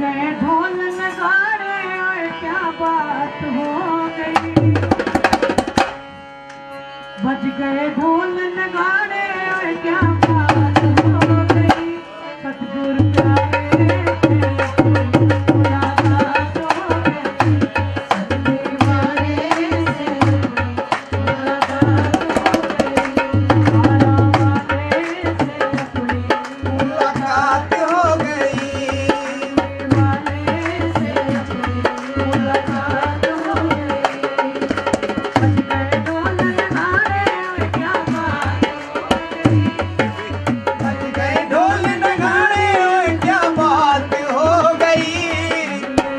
गए ढोल नगाड़े और क्या बात हो गई। बज गए ढोल नगाड़े और क्या बात हो गई। सतगुरु प्यारे मुलाकात हो गई। दीवाने से मुलाकात हो गई। आरा वाले से अपनी मुलाकात हो गई। दीवाने से अपनी मुलाकात हो गई। बज गए ढोल नगाड़े और क्या बात हो गई। बज गए ढोल नगाड़े और क्या बात हो गई।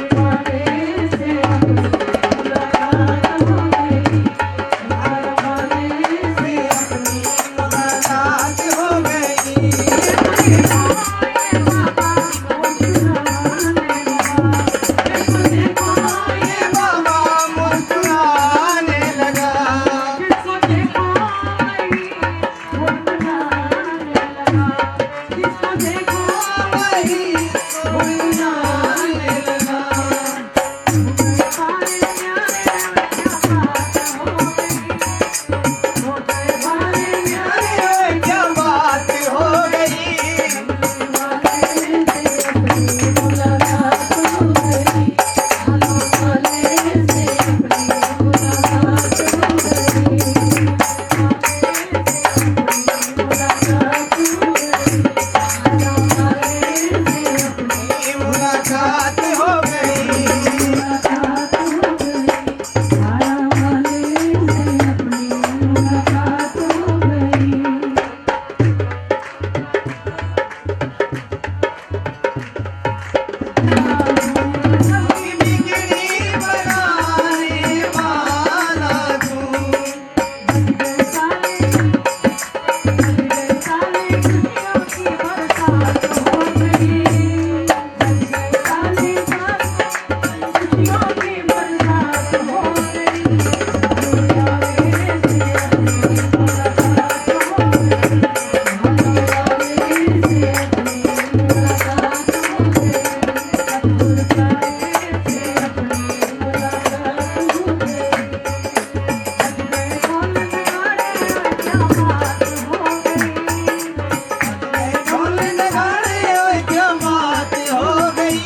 दीवाने से अपनी मुलाकात हो गई। आरा वाले से अपनी मुलाकात हो गई। ये बाबा मुस्कुराने लगा। वही मुस्कुराने लगा। अरे क्या बात हो गई। मुलाकात हो गई। बिगड़ी बनाने वाला तू। ढोल नगाड़े और क्या बात हो गई।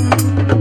Thank you.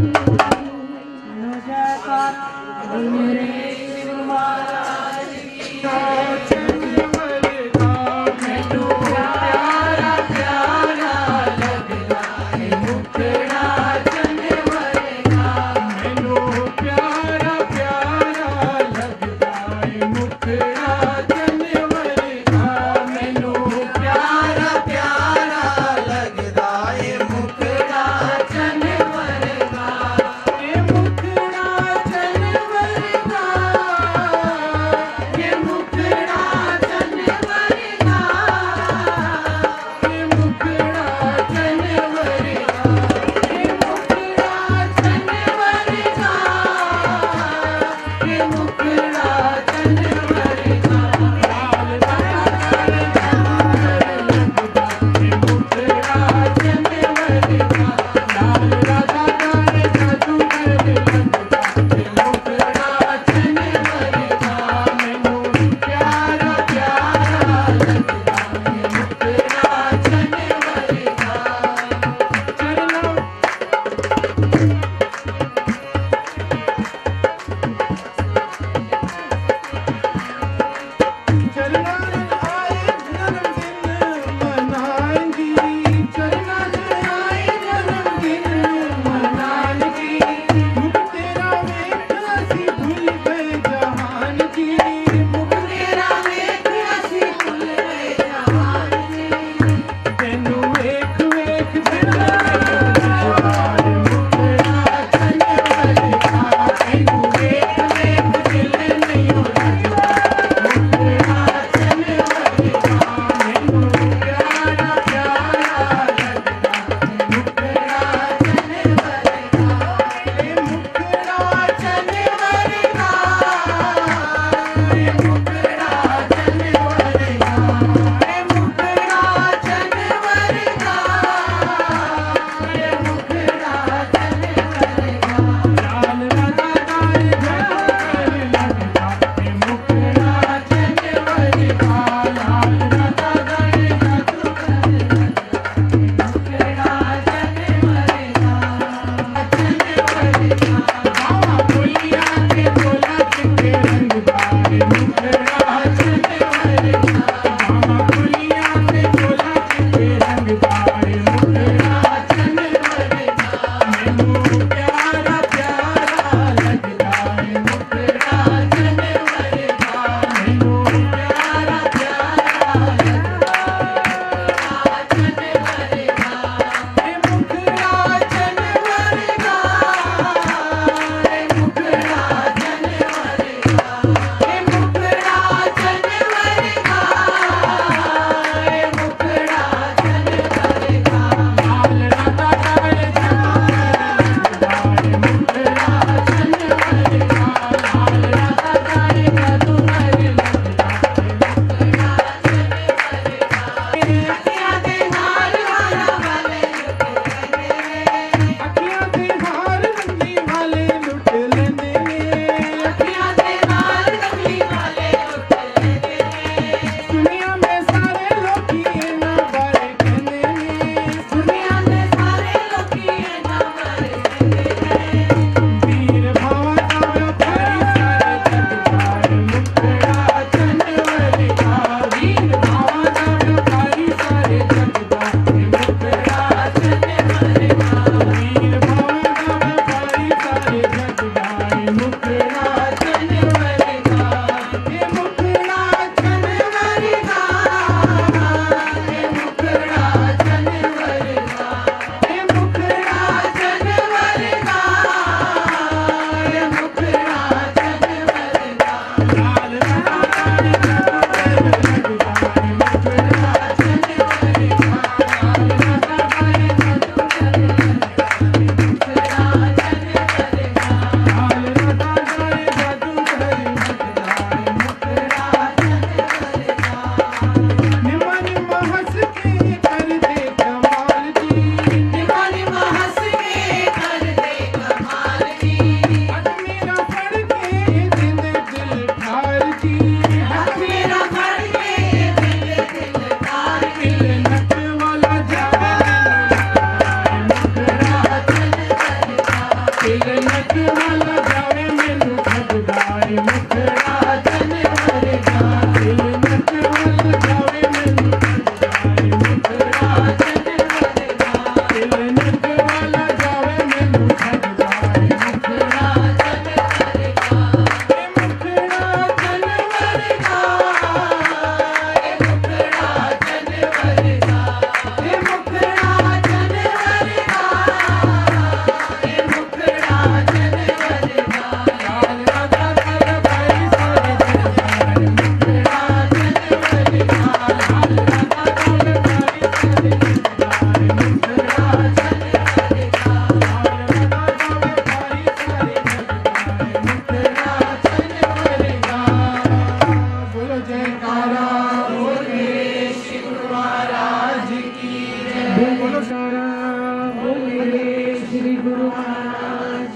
बोले श्री गुरु महाराज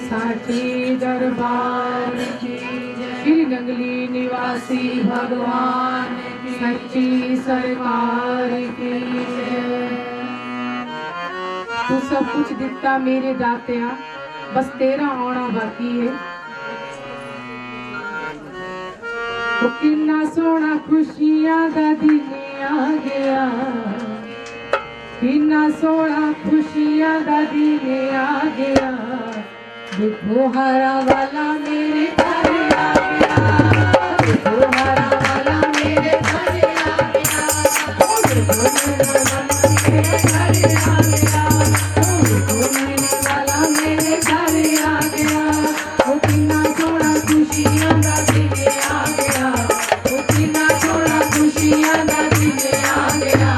साची दरबार की श्री नंगली निवासी भगवान सच्ची सरकार की तू सब कुछ दिता मेरे दातिया बस तेरा आना बाकी है किन्ना सोना खुशियां दा दिन आ गया किन्ना सोना खुशियां दा दिन आ गया देखो हरा वाला मेरे घर आ गया देखो हरा वाला मेरे घर आ गया देखो मेरा वाला मेरे घर आ गया देखो मेरे वाला मेरे घर आ गया वो किन्ना सोना खुशियां दा दिन आ गया वो किन्ना सोना खुशियां दा दिन आ गया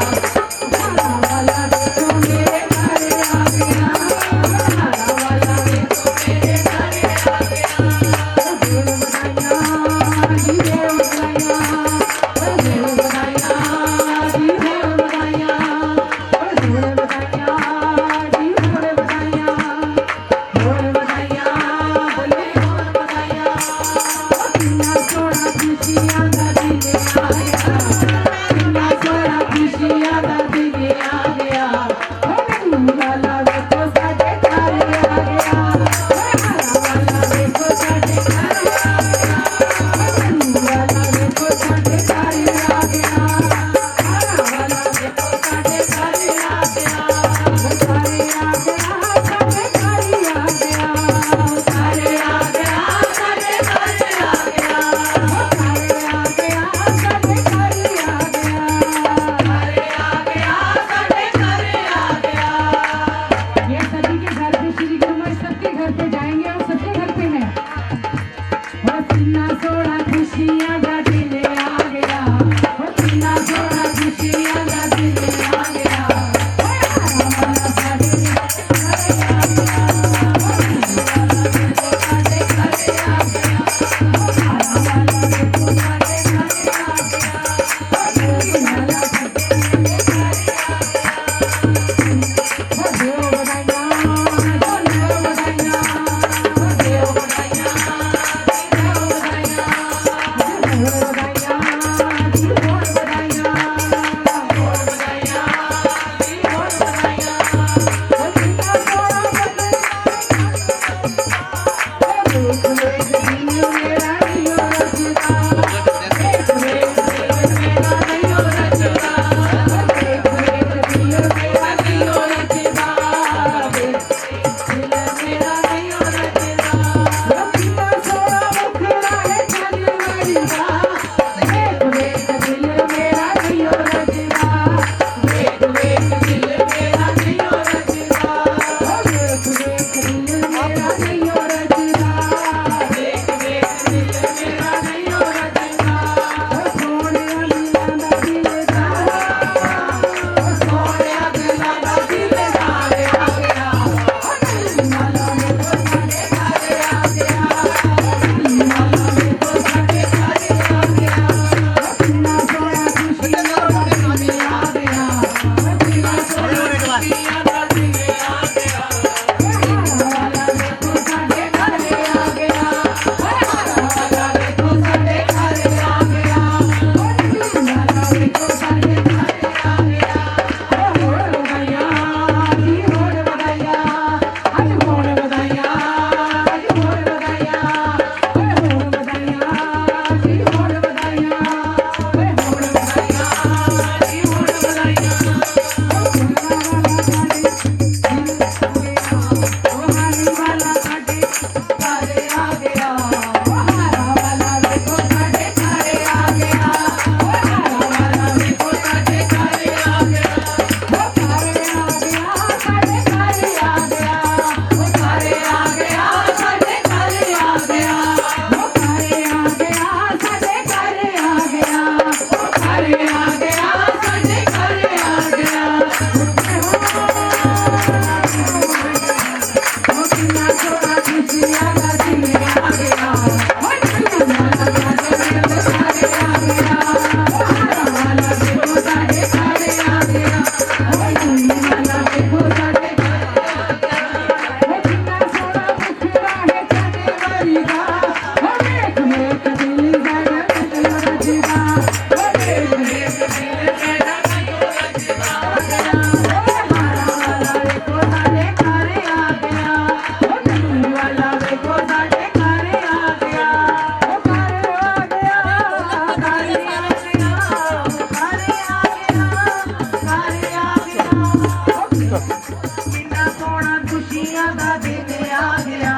किन्ना सोना खुशियां दा दिन आ गया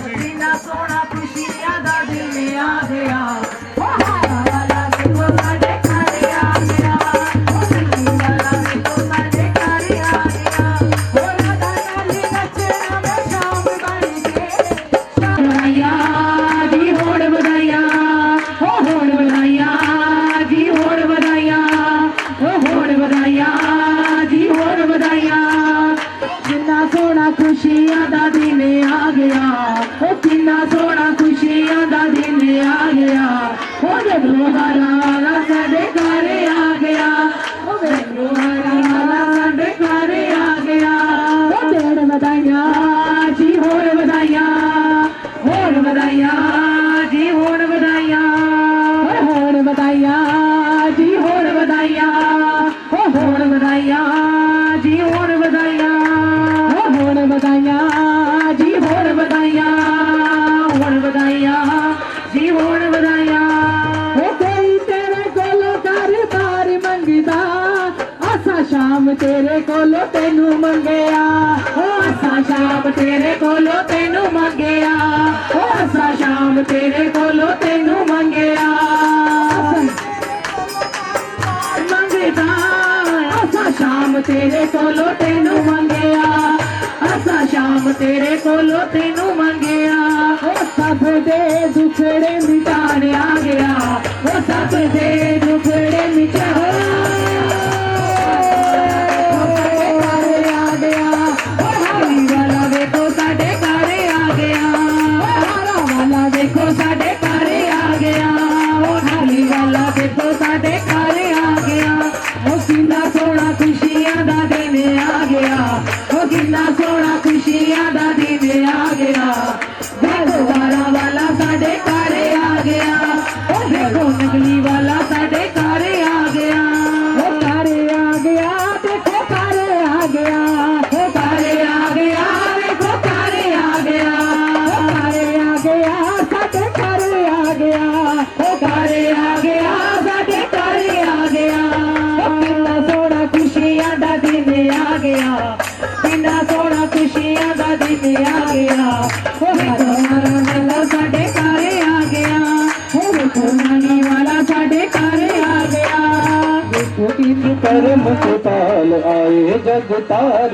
किन्ना सोना खुशियां दा दिन आ गया ओ हारा वाला देखो साडे घर आ गया ओ नंगी वाला देखो साडे घर आ गया ओ राधा नाली नचना में शाम बन के बधाइयां जी होड़ बधाइयां ओ होड़ बधाइयां जी होड़ बधाइयां ओ होड़ बधाइयां जी होड़ बधाइयां किन्ना सोना खुशियां दा दिन आ गया ओ किन्ना सोना खुशियां दा दिन आ गया ओ जदों हरा वाला साडे घर आ गया ओ जदों हरा वाला साडे घर आ गया ओ होड़ बधाइयां जी होड़ बधाइयां जी होड़ बधाइयां होड़ बधाइयां जी होड़ बधाइयां ओ होड़ बधाइयां जी होड़ बधाइयां ओ होड़ बधाइयां जी होड़ बधाइयां होड़ बधाइयां जी होड़ बधाइयां ओ कोई तेरे कोलों कार मंगदा आसा शाम तेरे कोलों तेनू मंगया ओ आसा शाम तेरे कोलों तेनू मंगया ओ आसा शाम तेरे कोलों तेनू मंगया मंगदा आसा शाम तेरे कोलों तेनू मंगया आसा शाम तेरे कोलों तेनू मंगया ओ सब दे दुखड़े मिटाने आ गया ओ सब दे दुखड़े मिटा देखो साडे घर आ गया ओ ढाली वाला देखो साडे घर आ गया ओ किन्ना सोना खुशियां दा दिन आ गया ओ किन्ना सोना खुशियां दा दिन आ गया देखो वारा वाला साडे घर आ गया ओ देखो नगली वाला साडे घर आ गया ओ घर आ गया देखो घर आ गया ओ घर आ गया देखो घर आ गया ओ घर आ गया साडे घर आ गया ओ घर आ गया साडे घर आ गया ओ किन्ना सोना खुशियां दा दिन आ गया किन्ना सोना खुशियां दा दिन आ गया ओ देखो नानी वाला साडे घर आ गया ओ देखो नानी वाला साडे घर आ गया देखो इंद्र परम कृपाल आए जगतार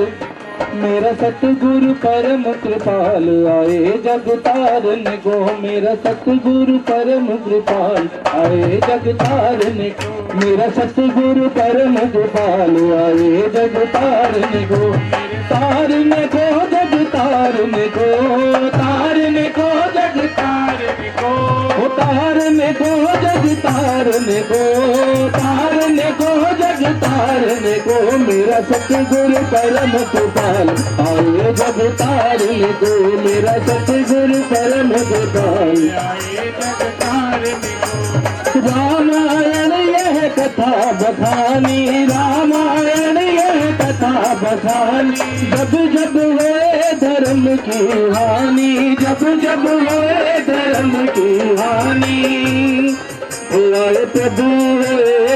मेरा सतगुरु परम कृपाल आए जगतारन को मेरा सतगुरु परम कृपाल आए जगतारन को मेरा सतगुरु परम कृपाल आए जगतारन को तारन को जगतारन को तारन को जगतारन को तारन को जगतारन को तारन को जगतारन को मेरा सतगुरु परम कृपाल आए जगतारन को मेरा सतगुरु परम कृपाल आए जगतारन को रामायण यह कथा बखानी रामायण यह कथा बखानी जब जब हुए धर्म की हानि जब जब हुए धर्म की हानि आए प्रभु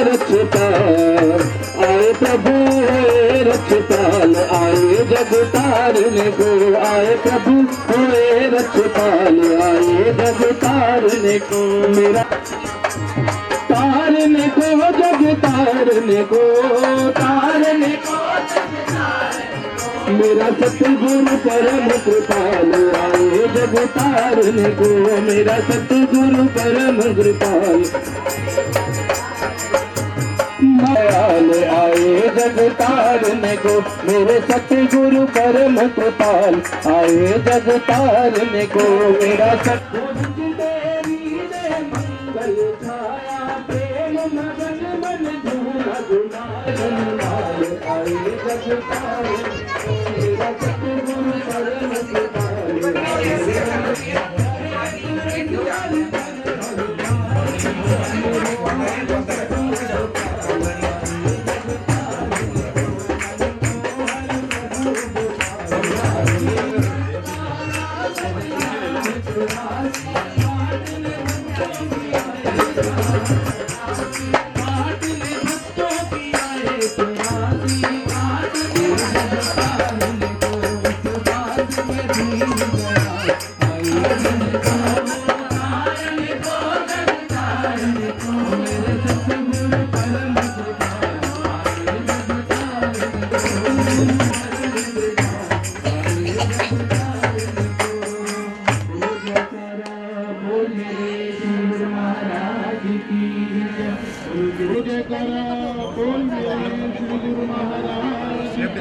रक्षपाल आए प्रभु रक्षपाल आए जगतारन को आए प्रभु हुए रक्षपाल आए जगतारन को मेरा तारन को जगतारन को तारन को मेरा सतगुरु परम कृपाल आए जगतारन को मेरा सतगुरु परम कृपाल दयाल आए जगतारन को मेरे सतगुरु परम कृपाल आए जगतारन को मेरा सतगुरु मंगल छाया प्रेम मगन मन झूला झूलाल आए जगतारन मेरा सतगुरु परम कृपाल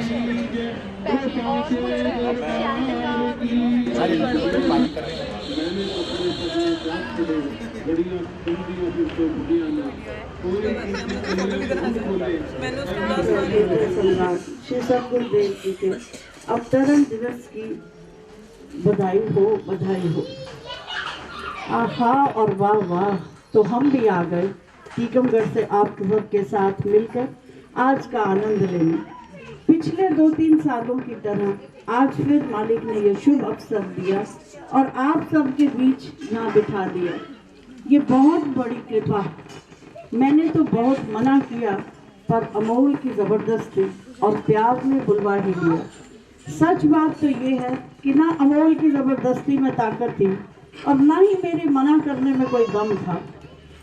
श्री सद्गुरुदेव जी के अवतरण दिवस की बधाई हो। आहा और वाह वाह, तो हम भी आ गए टीकमगढ़ से आप सबके साथ मिलकर आज का आनंद लेने। पिछले 2-3 सालों की तरह आज फिर मालिक ने यह शुभ अवसर दिया और आप सबके बीच यहाँ बिठा दिया। ये बहुत बड़ी कृपा। मैंने तो बहुत मना किया, पर अमोल की जबरदस्ती और प्यार ने बुलवा ही लिया। सच बात तो ये है कि ना अमोल की जबरदस्ती में ताकत थी और ना ही मेरे मना करने में कोई दम था।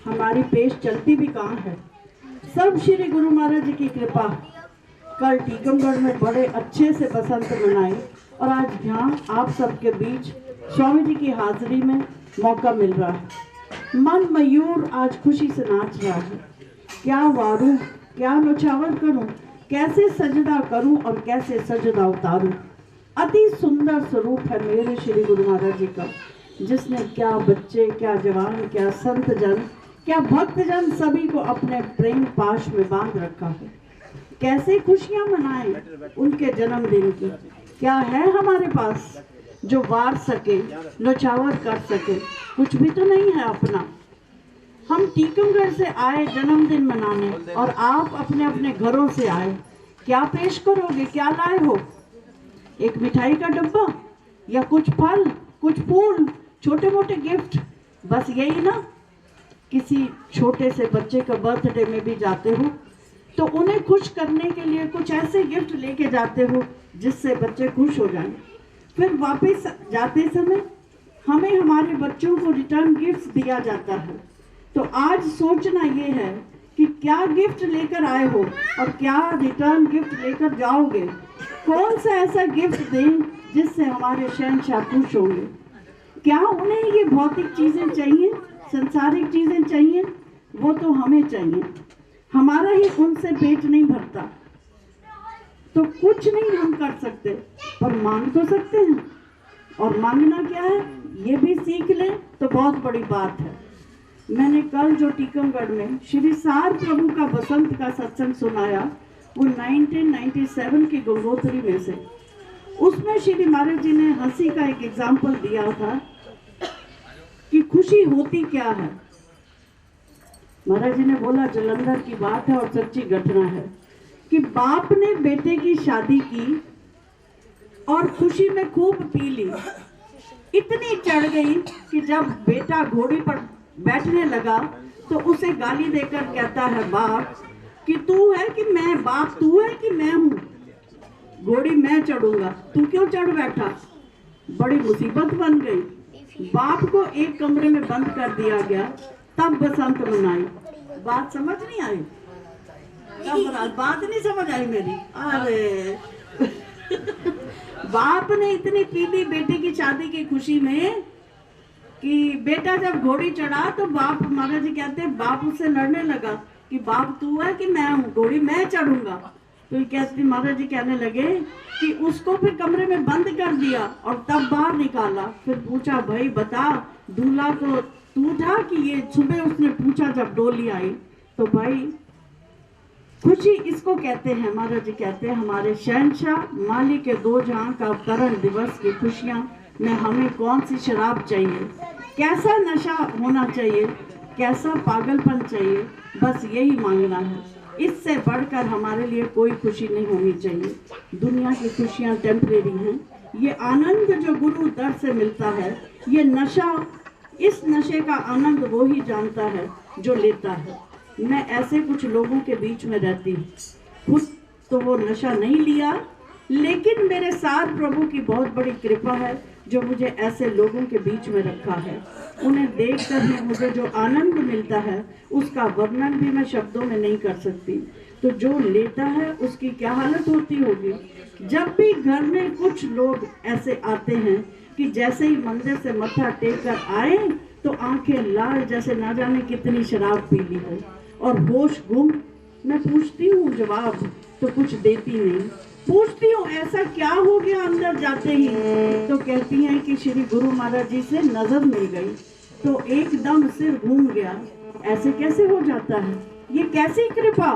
हमारी पेश चलती भी कहाँ है, सब श्री गुरु महाराज जी की कृपा। कल टीकमगढ़ में बड़े अच्छे से बसंत मनाए और आज यहाँ आप सबके बीच स्वामी जी की हाजिरी में मौका मिल रहा है। मन मयूर आज खुशी से नाच रहा है। क्या वारूं, क्या नौछावर करूं, कैसे सजदा करूं और कैसे सजदा उतारूं। अति सुंदर स्वरूप है मेरे श्री गुरु महाराज जी का, जिसने क्या बच्चे, क्या जवान, क्या संत जन, क्या भक्त जन सभी को अपने प्रेम पाश में बांध रखा है। कैसे खुशियां मनाएं उनके जन्मदिन की। क्या है हमारे पास जो वार सके, नौछावर कर सके? कुछ भी तो नहीं है अपना। हम टीकमगढ़ से आए जन्मदिन मनाने और आप अपने अपने घरों से आए। क्या पेश करोगे, क्या लाए हो? एक मिठाई का डब्बा या कुछ फल, कुछ फूल, छोटे मोटे गिफ्ट, बस यही ना। किसी छोटे से बच्चे का बर्थडे में भी जाते हो तो उन्हें खुश करने के लिए कुछ ऐसे गिफ्ट लेके जाते हो जिससे बच्चे खुश हो जाएं। फिर वापस जाते समय हमें हमारे बच्चों को रिटर्न गिफ्ट दिया जाता है। तो आज सोचना ये है कि क्या गिफ्ट लेकर आए हो और क्या रिटर्न गिफ्ट लेकर जाओगे। कौन सा ऐसा गिफ्ट दें जिससे हमारे शहंशाह खुश होंगे। क्या उन्हें ये भौतिक चीजें चाहिए, संसारिक चीजें चाहिए? वो तो हमें चाहिए। हमारा ही उनसे पेट नहीं भरता तो कुछ नहीं हम कर सकते, पर मांग तो सकते हैं। और मांगना क्या है ये भी सीख लें तो बहुत बड़ी बात है। मैंने कल जो टीकमगढ़ में श्री सार प्रभु का बसंत का सत्संग सुनाया, वो 1997 की गंगोत्री में से। उसमें श्री महाराज जी ने हंसी का एक एग्जाम्पल दिया था कि खुशी होती क्या है। महाराज जी ने बोला जलंधर की बात है और सच्ची घटना है कि बाप ने बेटे की शादी की और खुशी में खूब पी ली। इतनी चढ़ गई कि जब बेटा घोड़ी पर बैठने लगा तो उसे गाली देकर कहता है बाप कि तू है कि मैं, बाप तू है कि मैं हूँ, घोड़ी मैं चढ़ूंगा, तू क्यों चढ़ बैठा। बड़ी मुसीबत बन गई। बाप को एक कमरे में बंद कर दिया गया, तब बसंत मनाई। बात समझ नहीं आई? बात नहीं समझ आई मेरी? अरे बाप ने इतनी पी ली बेटे की शादी की खुशी में कि बेटा जब घोड़ी चढ़ा तो बाप, महाराज जी कहते हैं, बाप उससे लड़ने लगा कि बाप तू है कि मैं हूँ, घोड़ी मैं चढ़ूंगा। तो कहती महाराज जी कहने लगे कि उसको फिर कमरे में बंद कर दिया और तब बाहर निकाला। फिर पूछा भाई बता, दूल्हा तो तू था कि ये? सुबह उसने पूछा जब डोली आई। तो भाई खुशी इसको कहते हैं, महाराज जी कहते हैं हमारे शहंशाह मालिक के 2 जहां का अवतरण दिवस की खुशियां में हमें कौन सी शराब चाहिए, कैसा नशा होना चाहिए, कैसा पागलपन चाहिए, बस यही मांगना है। इससे बढ़कर हमारे लिए कोई खुशी नहीं होनी चाहिए। दुनिया की खुशियां टेम्परेरी हैं। ये आनंद जो गुरु दर से मिलता है, ये नशा, इस नशे का आनंद वो ही जानता है जो लेता है। मैं ऐसे कुछ लोगों के बीच में रहती हूँ। खुद तो वो नशा नहीं लिया, लेकिन मेरे साथ प्रभु की बहुत बड़ी कृपा है जो मुझे ऐसे लोगों के बीच में रखा है। उन्हें देखकर ही मुझे जो आनंद मिलता है उसका वर्णन भी मैं शब्दों में नहीं कर सकती। तो जो लेता है उसकी क्या हालत होती होगी। जब भी घर में कुछ लोग ऐसे आते हैं कि जैसे ही मंदिर से मत्था टेक कर आए तो आंखें लाल, जैसे ना जाने कितनी शराब पी ली हो, और होश गुम। मैं पूछती हूँ जवाब तो कुछ देती नहीं। पूछती हूँ ऐसा क्या हो गया अंदर जाते ही, तो कहती हैं कि श्री गुरु महाराज जी से नजर मिल गई तो एकदम सिर घूम गया। ऐसे कैसे हो जाता है, ये कैसी कृपा।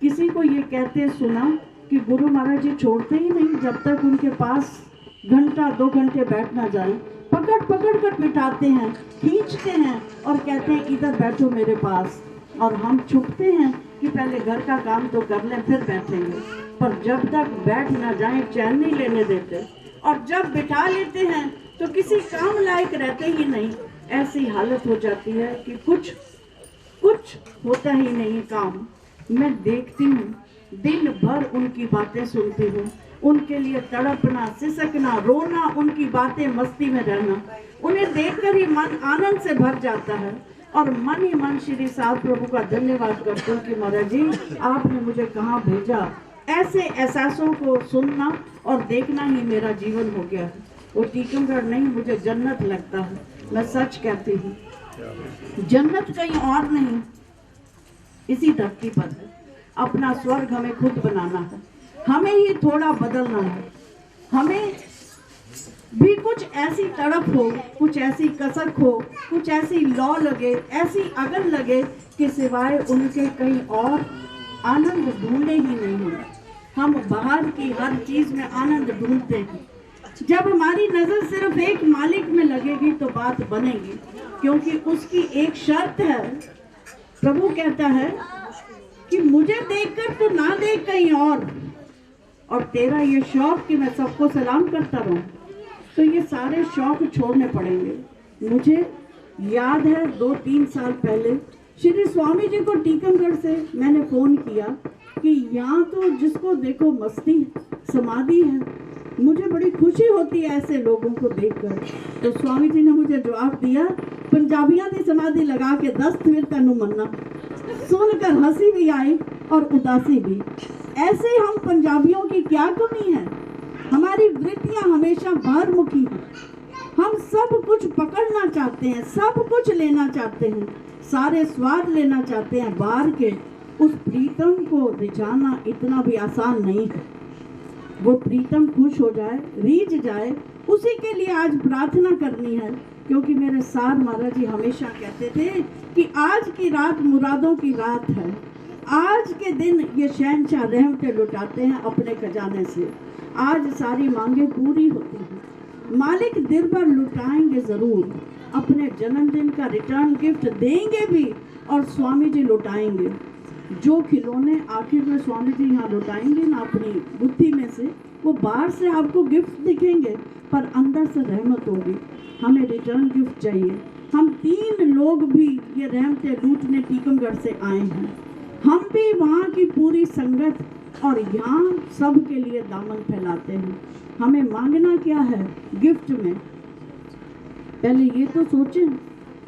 किसी को ये कहते सुना कि गुरु महाराज जी छोड़ते ही नहीं जब तक उनके पास घंटा 2 घंटे बैठ ना जाए, पकड़ पकड़ कर बिठाते हैं, खींचते हैं और कहते हैं इधर बैठो मेरे पास। और हम छुपते हैं कि पहले घर का काम तो कर लें फिर बैठेंगे, पर जब तक बैठ ना जाए चैन नहीं लेने देते। और जब बिठा लेते हैं तो किसी काम लायक रहते ही नहीं। ऐसी हालत हो जाती है कि कुछ होता ही नहीं काम। मैं देखती हूँ, दिन भर उनकी बातें सुनती हूँ, उनके लिए तड़पना, सिसकना, रोना, उनकी बातें, मस्ती में रहना, उन्हें देखकर ही मन आनंद से भर जाता है। और मन ही मन श्री साध प्रभु का धन्यवाद करती हूँ कि महाराज जी आपने मुझे कहाँ भेजा। ऐसे एहसासों को सुनना और देखना ही मेरा जीवन हो गया है। वो टीकमगढ़ नहीं, मुझे जन्नत लगता है। मैं सच कहती हूँ, जन्नत कहीं और नहीं, इसी धरती पर है। अपना स्वर्ग हमें खुद बनाना है, हमें ही थोड़ा बदलना है। हमें भी कुछ ऐसी तड़प हो, कुछ ऐसी कसक हो, कुछ ऐसी लौ लगे, ऐसी अगन लगे कि सिवाय उनके कहीं और आनंद ढूंढे ही नहीं है। हम बाहर की हर चीज में आनंद ढूंढते हैं। जब हमारी नजर सिर्फ एक मालिक में लगेगी तो बात बनेगी, क्योंकि उसकी एक शर्त है। प्रभु कहता है कि मुझे देखकर तो ना देख कहीं और तेरा ये शौक कि मैं सबको सलाम करता रहूं, तो ये सारे शौक छोड़ने पड़ेंगे। मुझे याद है 2-3 साल पहले श्री स्वामी जी को टीकमगढ़ से मैंने फोन किया कि यहाँ तो जिसको देखो मस्ती समाधि है, मुझे बड़ी खुशी होती है ऐसे लोगों को देखकर। तो स्वामी जी ने मुझे जवाब दिया, पंजाबियां दी समाधि लगा के 10 फिर तनु मन्ना। सुनकर हंसी भी आई और उदासी भी। ऐसे हम पंजाबियों की क्या कमी है, हमारी वृत्तियां हमेशा बाहरमुखी हैं। हम सब कुछ पकड़ना चाहते हैं, सब कुछ लेना चाहते हैं, सारे स्वाद लेना चाहते हैं बाहर के। उस प्रीतम को रिझाना इतना भी आसान नहीं है। वो प्रीतम खुश हो जाए, रीझ जाए, उसी के लिए आज प्रार्थना करनी है। क्योंकि मेरे सार महाराज जी हमेशा कहते थे कि आज की रात मुरादों की रात है। आज के दिन ये शहंशाह रहमतें लुटाते हैं अपने खजाने से। आज सारी मांगे पूरी होती हैं। मालिक दिल भर लुटाएंगे जरूर, अपने जन्मदिन का रिटर्न गिफ्ट देंगे भी और स्वामी जी लुटाएंगे। जो खिलौने आखिर में स्वामी जी यहाँ लुटाएंगे ना अपनी बुद्धि में से, वो बाहर से आपको गिफ्ट दिखेंगे पर अंदर से रहमत होगी। हमें रिटर्न गिफ्ट चाहिए। हम 3 लोग भी ये रहमतें लूटने टीकमगढ़ से आए हैं। हम भी वहाँ की पूरी संगत और यहाँ सब के लिए दामन फैलाते हैं। हमें मांगना क्या है गिफ्ट में, पहले ये तो सोचें,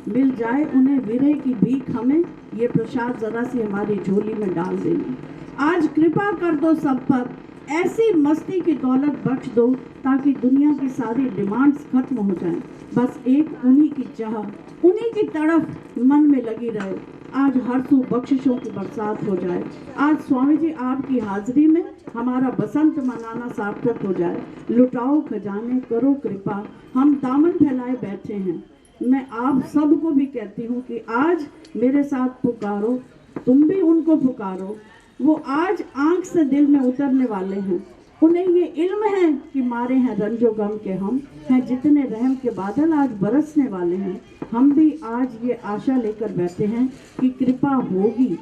मिल जाए उन्हें विरह की भीख, हमें ये प्रसाद जरा सी हमारी झोली में डाल देनी। आज कृपा कर दो सब पर, ऐसी मस्ती की दौलत बख्श दो ताकि दुनिया की सारी डिमांड्स खत्म हो जाएं। बस एक उन्हीं की चाह, उन्हीं की तड़फ मन में लगी रहे। आज हर सू बख्शिशों की बरसात हो जाए। आज स्वामी जी आपकी हाजिरी में हमारा बसंत मनाना सार्थक हो जाए। लुटाओ खजाने, करो कृपा, हम दामन फैलाए बैठे हैं। मैं आप सबको भी कहती हूँ कि आज मेरे साथ पुकारो, तुम भी उनको पुकारो। वो आज आंख से दिल में उतरने वाले हैं। उन्हें ये इल्म है कि मारे हैं रंजो गम के हम हैं, जितने रहम के बादल आज बरसने वाले हैं। हम भी आज ये आशा लेकर बैठे हैं कि कृपा होगी।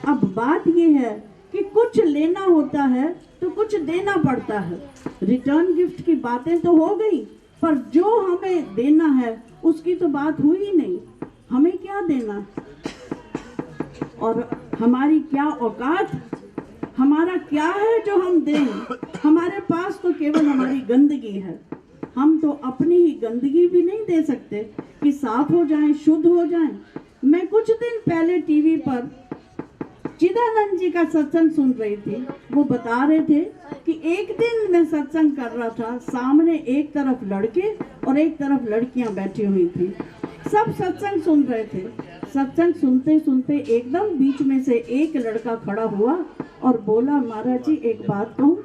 अब बात ये है कि कुछ लेना होता है तो कुछ देना पड़ता है। रिटर्न गिफ्ट की बातें तो हो गई, पर जो हमें देना है उसकी तो बात हुई ही नहीं। हमें क्या देना और हमारी क्या औकात, हमारा क्या है जो हम दें। हमारे पास तो केवल हमारी गंदगी है। हम तो अपनी ही गंदगी भी नहीं दे सकते कि साफ हो जाएं, शुद्ध हो जाएं। मैं कुछ दिन पहले टीवी पर चिदानंद जी का सत्संग सुन रही थी। वो बता रहे थे कि एक दिन मैं सत्संग कर रहा था, सामने एक तरफ लड़के और एक तरफ लड़कियां बैठी हुई थी। सब सत्संग सुन रहे थे। सत्संग सुनते सुनते एकदम बीच में से एक लड़का खड़ा हुआ और बोला, महाराज जी एक बात कहूँ,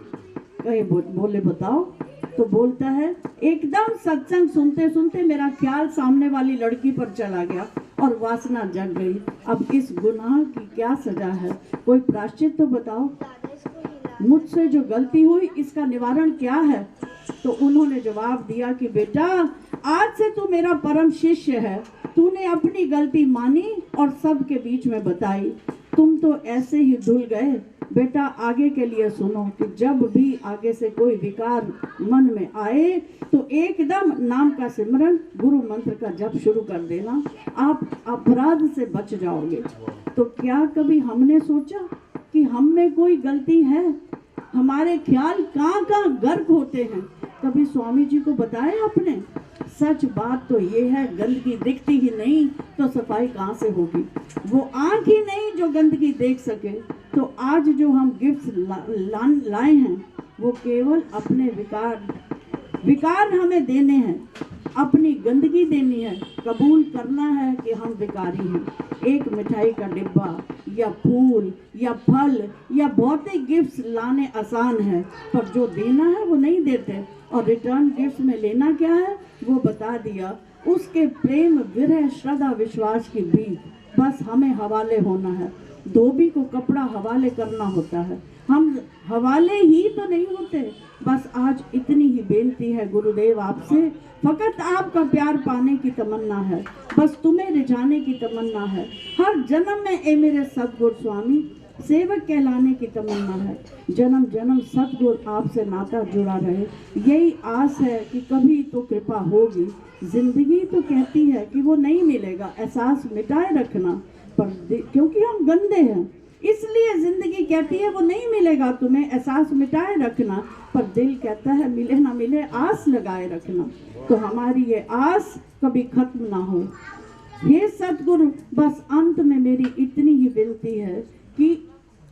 कहे बोले बताओ। तो बोलता है एकदम सत्संग सुनते सुनते मेरा ख्याल सामने वाली लड़की पर चला गया और वासना जग गई। अब इस गुनाह की क्या सजा है, कोई प्रायश्चित तो बताओ। मुझसे जो गलती हुई इसका निवारण क्या है। तो उन्होंने जवाब दिया कि बेटा आज से तू मेरा परम शिष्य है, तूने अपनी गलती मानी और सबके बीच में बताई, तुम तो ऐसे ही धुल गए। बेटा आगे के लिए सुनो कि जब भी आगे से कोई विकार मन में आए तो एकदम नाम का सिमरन गुरु मंत्र का जप शुरू कर देना, आप अपराध से बच जाओगे। तो क्या कभी हमने सोचा कि हम में कोई गलती है? हमारे ख्याल कहाँ कहाँ गर्क होते हैं, कभी स्वामी जी को बताया आपने? सच बात तो ये है, गंदगी दिखती ही नहीं तो सफाई कहाँ से होगी। वो आँख ही नहीं जो गंदगी देख सके। तो आज जो हम गिफ्ट लाए हैं वो केवल अपने विकार हमें देने हैं, अपनी गंदगी देनी है, कबूल करना है कि हम विकारी हैं। एक मिठाई का डिब्बा या फूल या फल या भौतिक गिफ्ट्स लाने आसान है, पर जो देना है वो नहीं देते। और रिटर्न गिफ्ट में लेना क्या है वो बता दिया, उसके प्रेम विरह श्रद्धा विश्वास की बीज बस हमें हवाले होना है। धोबी को कपड़ा हवाले करना होता है, हम हवाले ही तो नहीं होते। बस आज इतनी ही बेनती है गुरुदेव आपसे, फकत आपका प्यार पाने की तमन्ना है, बस तुम्हें रिझाने की तमन्ना है। हर जन्म में ए मेरे सतगुरु स्वामी सेवक कहलाने की तमन्ना है। जन्म जन्म सतगुरु आपसे नाता जुड़ा रहे, यही आस है कि कभी तो कृपा होगी। जिंदगी तो कहती है कि वो नहीं मिलेगा, एहसास मिटाए रखना, पर क्योंकि हम गंदे हैं इसलिए जिंदगी कहती है वो नहीं मिलेगा तुम्हें, एहसास मिटाए रखना, पर दिल कहता है मिले ना मिले आस लगाए रखना। तो हमारी ये आस कभी खत्म ना हो। हे सतगुरु बस अंत में मेरी इतनी ही विनती है कि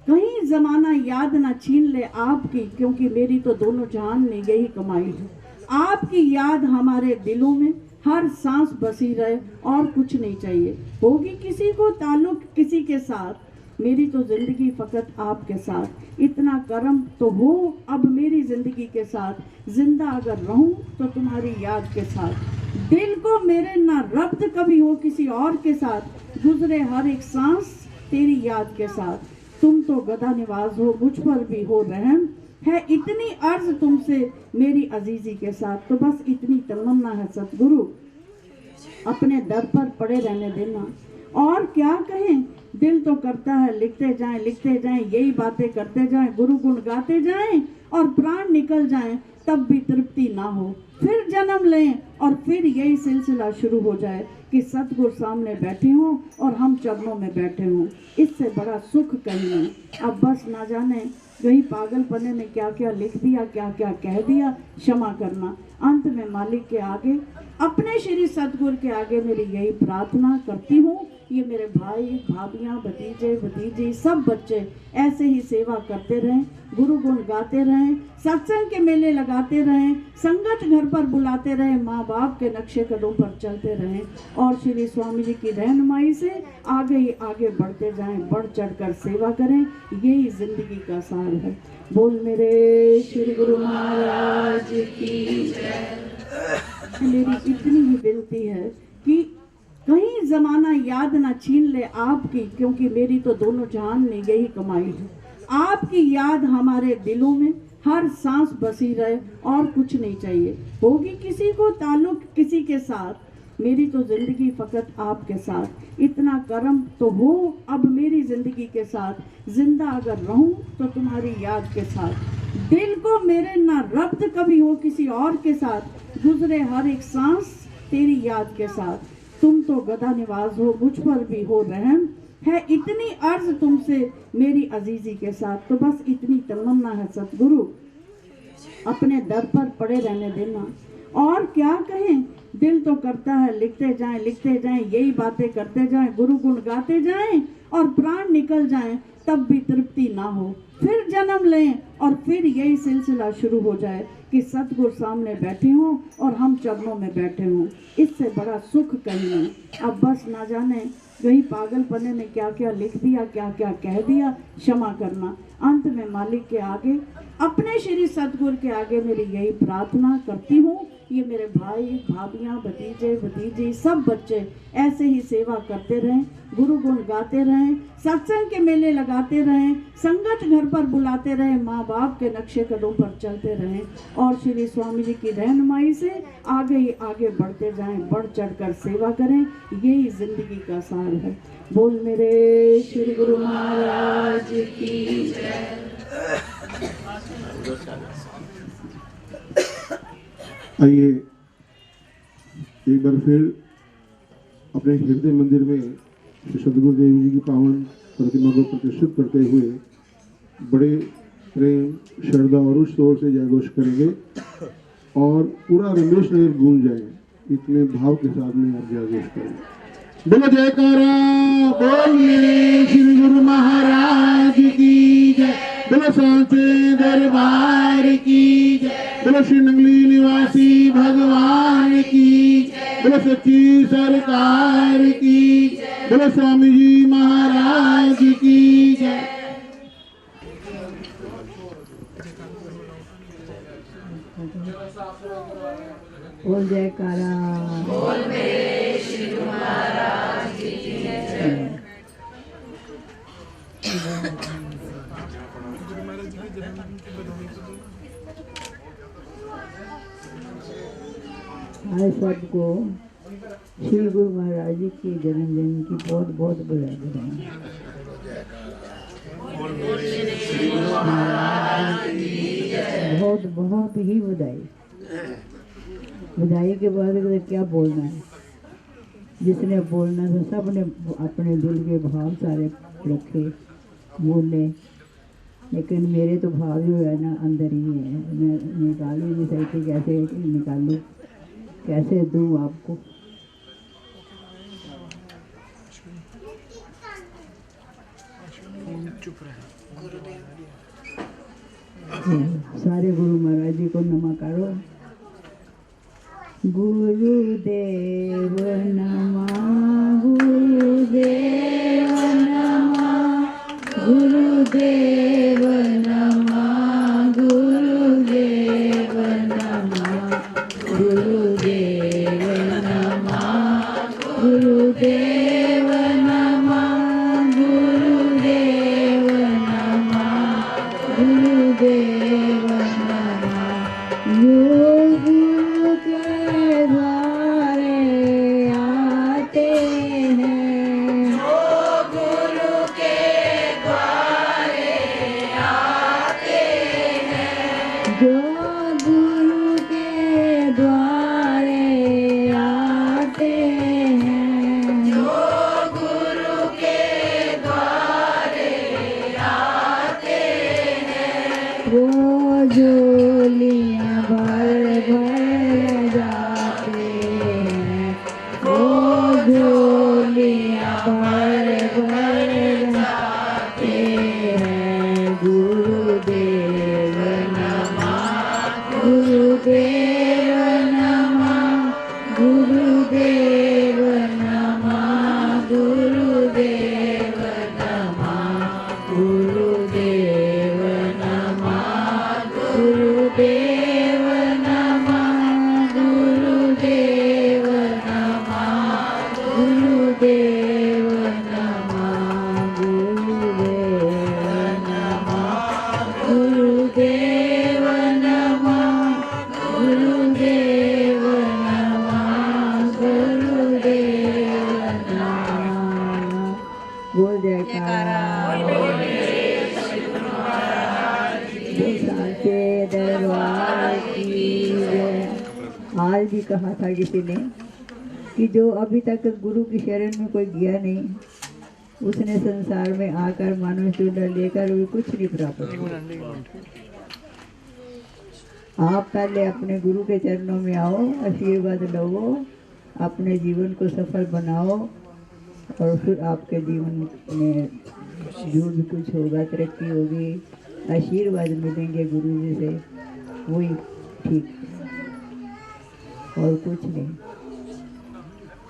कहीं जमाना याद ना छीन ले आपकी, क्योंकि मेरी तो दोनों जहान ने यही कमाई है। आपकी याद हमारे दिलों में हर सांस बसी रहे और कुछ नहीं चाहिए। होगी किसी को ताल्लुक किसी के साथ, मेरी तो जिंदगी फकत आपके साथ। इतना कर्म तो हो अब मेरी जिंदगी के साथ, जिंदा अगर रहूं तो तुम्हारी याद के साथ। दिल को मेरे ना रब्त कभी हो किसी और के साथ, गुजरे हर एक सांस तेरी याद के साथ। तुम तो गदा निवाज हो मुझ पर भी हो रहम, है इतनी अर्ज तुमसे मेरी अजीजी के साथ। तो बस इतनी तमन्ना है सतगुरु, अपने दर पर पड़े रहने देना। और क्या कहें, दिल तो करता है लिखते जाएं यही बातें करते जाएं, गुरु गुण गाते जाएं और प्राण निकल जाएं, तब भी तृप्ति ना हो। फिर जन्म लें और फिर यही सिलसिला शुरू हो जाए कि सतगुरु सामने बैठे हों और हम चरणों में बैठे हों। इससे बड़ा सुख कहीं नहीं। अब बस ना जाने वही पागलपने में क्या क्या लिख दिया, क्या क्या कह दिया, क्षमा करना। अंत में मालिक के आगे, अपने श्री सतगुरु के आगे मेरी यही प्रार्थना करती हूँ, ये मेरे भाई भाभियाँ भतीजे भतीजी सब बच्चे ऐसे ही सेवा करते रहें, गुरु गुण गाते रहें, सत्संग के मेले लगाते रहें, संगत घर पर बुलाते रहें, माँ बाप के नक्शे कदम पर चलते रहें और श्री स्वामी जी की रहनुमाई से आगे ही आगे बढ़ते जाएं, बढ़ चढ़कर सेवा करें। यही जिंदगी का सार है। बोल मेरे श्री गुरु महाराज की जय। मेरी इतनी ही विनती है कि कहीं जमाना याद ना छीन ले आपकी, क्योंकि मेरी तो दोनों जहान ने यही कमाई है। आपकी याद हमारे दिलों में हर सांस बसी रहे और कुछ नहीं चाहिए। होगी किसी को ताल्लुक किसी के साथ, मेरी तो जिंदगी फकत आपके साथ। इतना कर्म तो हो अब मेरी जिंदगी के साथ, जिंदा अगर रहूं तो तुम्हारी याद के साथ। दिल को मेरे ना रब्त कभी हो किसी और के साथ, गुजरे हर एक सांस तेरी याद के साथ। तुम तो गदा निवाज हो मुझ पर भी हो रहम, है इतनी अर्ज तुमसे मेरी अजीजी के साथ। तो बस इतनी तमन्ना है सतगुरु, अपने दर पर पड़े रहने देना। और क्या कहें, दिल तो करता है लिखते जाएं यही बातें करते जाएं, गुरु गुण गाते जाएं और प्राण निकल जाएं, तब भी तृप्ति ना हो। फिर जन्म लें और फिर यही सिलसिला शुरू हो जाए कि सतगुरु सामने बैठे हों और हम चरणों में बैठे हों। इससे बड़ा सुख कहीं नहीं। अब बस ना जाने कहीं पागलपने ने क्या क्या लिख दिया, क्या क्या कह दिया, क्षमा करना। अंत में मालिक के आगे, अपने श्री सतगुरु के आगे मेरी यही प्रार्थना करती हूँ, ये मेरे भाई भाभियाँ, भतीजे भतीजी सब बच्चे ऐसे ही सेवा करते रहें, गुरु गुण गाते रहें, सत्संग के मेले लगाते रहें, संगत घर पर बुलाते रहें, माँ बाप के नक्शे कदम पर चलते रहें और श्री स्वामी जी की रहनुमाई से आगे ही आगे बढ़ते जाएं, बढ़ चढ़कर सेवा करें। यही जिंदगी का सार है। बोल मेरे श्री गुरु महाराज की जय। आइए एक बार फिर अपने हृदय मंदिर में श्री सद्गुरु देव जी की पावन प्रतिमा को प्रतिष्ठित करते हुए बड़े प्रेम, श्रद्धा और उच्च तौर से जयघोष करेंगे और पूरा रमेश नगर गूंज जाए। इतने भाव के साथ में आप जयघोष करेंगे। बोलो जयकारा, बोलिए श्री गुरु महाराज की जय, बोलो सांचे दरबार की जय, बोलो श्री नंगली निवासी भगवान की, बोलो सच्ची सरकार की, बोलो स्वामी जी महाराज की जय। बोल जयकारा, बोल मेरे श्री गुरु महाराज की जय। आज सबको श्री गुरु महाराज जी की जन्मदिन की बहुत बहुत बधाई। बहुत बहुत ही बधाई। बधाई के बाद क्या बोलना है, जिसने बोलना था सबने अपने दिल के भाव सारे रखे, बोले, लेकिन मेरे तो भाव जो है ना अंदर ही है, मैं निकाल ही नहीं सकती। कैसे निकालूं, कैसे दूं आपको। सारे गुरु महाराज जी को नमस्कारो। गुरुदेव नमः, गुरुदेव नमः, गुरुदेव नमः, गुरुदेव नमः, गुरुदेव नमः, गुरुदेव नमः, गुरुदेव नमः, गुरुदेव नमः। योग के द्वारे आते हैं, जो गुरु के द्वारे आते हैं, जो गुरु के द्वारे आते हैं, जो गुरु के द्वारे आते हैं, वो झोलियाँ भर भर जाते हैं, वो झोलियाँ भर भर जाते हैं। गुरुदेव नमः, गुरुदेव नमः, गुरुदेव नमः, गुरुदेव नमः, गुरुदेव नमः, गुरुदेव नमः, गुरुदेव नमः, गुरुदेव नमः, गुरुदेव नमः, गुरुदेव नमः, गुरुदेव नमः, गुरुदेव नमः। बोल जयकारा, सांचे दरबार की जय। आज भी कहा था किसी ने कि जो अभी तक गुरु की शरण में कोई गया नहीं, उसने संसार में आकर मानव चूड़ा लेकर भी कुछ नहीं प्राप्त किया। आप पहले अपने गुरु के चरणों में आओ, आशीर्वाद लो, अपने जीवन को सफल बनाओ और फिर आपके जीवन में जो भी कुछ होगा, तरक्की होगी, आशीर्वाद मिलेंगे गुरु जी से, वही ठीक है और कुछ नहीं।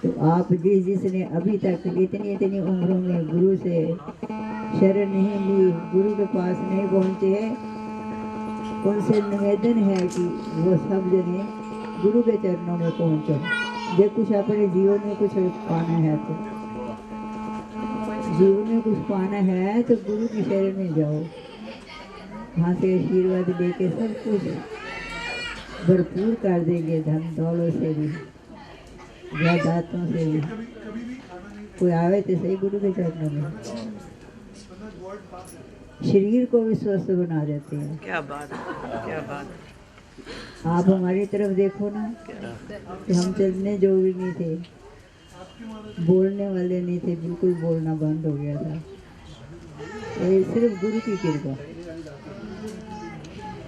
तो आप जिसने अभी तक इतनी इतनी उम्रों में गुरु से शरण नहीं ली, गुरु के पास नहीं पहुँचे, उनसे निवेदन है कि वो सब जने गुरु के चरणों में पहुँचो। जो कुछ अपने जीवन में कुछ पाना है, तो जीवन में कुछ पाना है तो गुरु की शरण में जाओ, वहाँ से आशीर्वाद लेके सब कुछ भरपूर कर देंगे, धन दौलत से भी, जायदादों से भी। कोई आवे तो सही गुरु के चरणों में, शरीर को भी स्वस्थ बना देते हैं। क्या बात, क्या बात। आप हमारी तरफ देखो ना, कि हम चलने जोगे नहीं थे, बोलने वाले नहीं थे, बिल्कुल बोलना बंद हो गया था। ये सिर्फ गुरु की कृपा,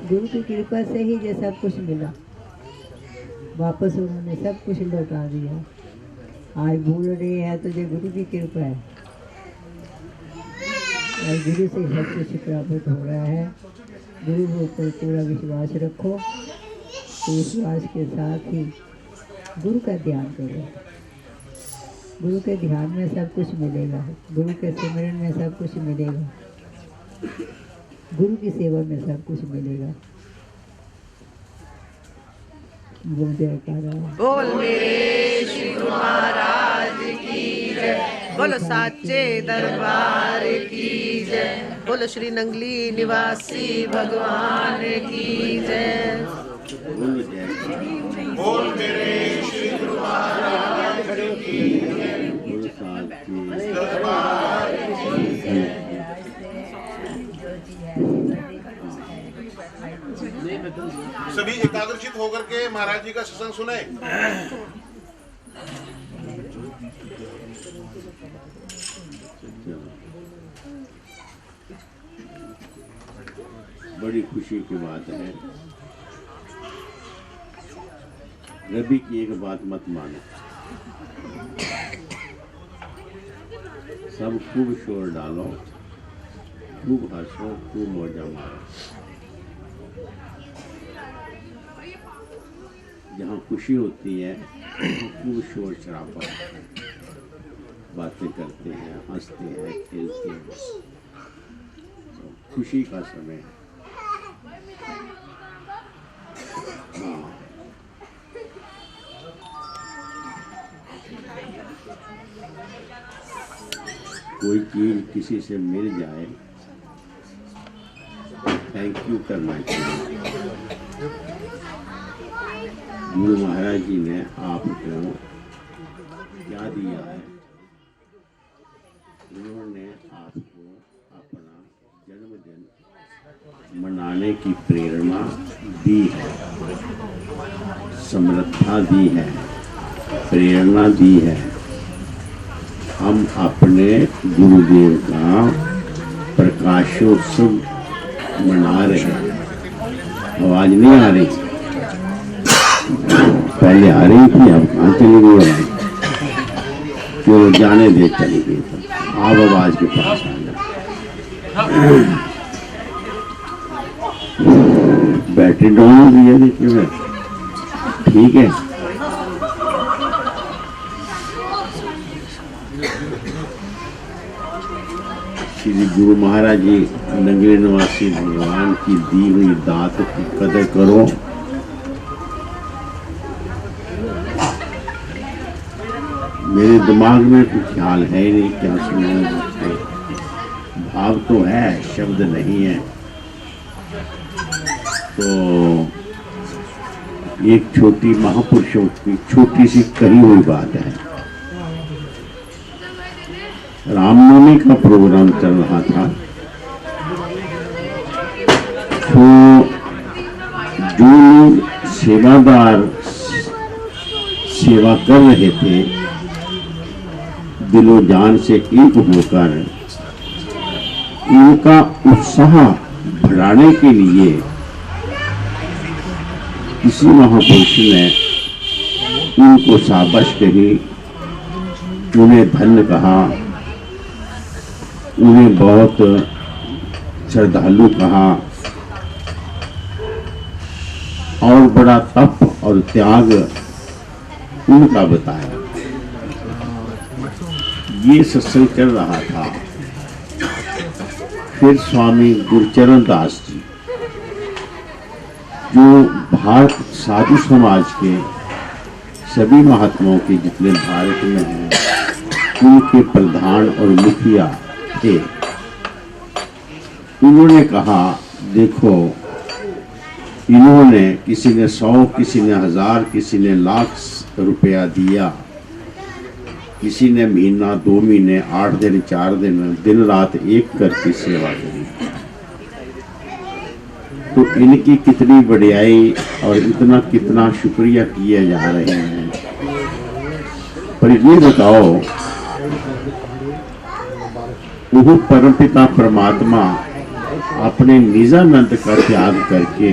गुरु की कृपा से ही ये सब कुछ मिला। वापस उन्होंने सब कुछ लौटा दिया। आज बोल रहे हैं तो ये गुरु की कृपा है, और गुरु से सब कुछ प्राप्त हो रहा है। गुरु के ऊपर पूरा विश्वास रखो, तो विश्वास के साथ ही गुरु का ध्यान करो। गुरु के ध्यान में सब कुछ मिलेगा, गुरु के सिमरन में सब कुछ मिलेगा, गुरु की सेवा में सब कुछ मिलेगा। बोल जयकारा। बोल मेरे श्री गुरु महाराज की जय, बोलो साचे दरबार की जय, बोलो श्री नंगली निवासी भगवान की जय। बोल मेरे श्री गुरु महाराज की जय, बोलो साचे दरबार की जय। सभी एकाग्रचित होकर के महाराज जी का सत्संग सुने। बड़ी खुशी की बात है। रवि की एक बात मत मानो, सब खूब शोर डालो, खूब हंसो, खूब मौजा मारो। जहाँ खुशी होती है खूब शोर शराबा, बातें करते हैं, हंसते हैं, खेलते हैं, खुशी का समय। हाँ, कोई चीज किसी से मिल जाए, थैंक यू करना चाहिए। गुरु महाराज जी ने आपको क्या दिया है? उन्होंने आपको अपना जन्मदिन मनाने की प्रेरणा दी है, समर्था दी है, प्रेरणा दी है। हम अपने गुरुदेव का प्रकाशोत्सव मना रहे हैं। आवाज नहीं आ रही? पहले आ रही थी, अब कहाँ चली गई आवाज? क्यों जाने दे, चली गई। तो आप आवाज के पास आ जाओ। बैटरी डाउन हो गई है, देखिए। ठीक है, श्री गुरु महाराज जी नंगले निवासी भगवान की दी हुई दात की कदर करो। मेरे दिमाग में कुछ ख्याल है ही नहीं, क्या सुनाया है। भाव तो है, शब्द नहीं है। तो एक छोटी महापुरुषों की छोटी सी कही हुई बात है। रामनवमी का प्रोग्राम चल रहा था, तो जो लोग सेवादार सेवा कर रहे थे, दिलो जान से एक होकर उनका उत्साह बढ़ाने के लिए किसी महापुरुष ने उनको शाबाश कही, उन्हें धन्य कहा, उन्हें बहुत श्रद्धालु कहा, और बड़ा तप और त्याग उनका बताया। ये सत्संग चल रहा था। फिर स्वामी गुरचरण दास जी, जो भारत साधु समाज के सभी महात्माओं के जितने भारत में हैं उनके प्रधान और मुखिया थे, उन्होंने कहा देखो, इन्होंने किसी ने 100, किसी ने 1000, किसी ने लाख रुपया दिया, किसी ने महीना, 2 महीने, 8 दिन, 4 दिन, दिन रात एक करके सेवा करी, तो इनकी कितनी बढ़ियाई और इतना कितना शुक्रिया किए जा रहे हैं। पर ये बताओ, वो परमपिता परमात्मा अपने निजानंद का त्याग करके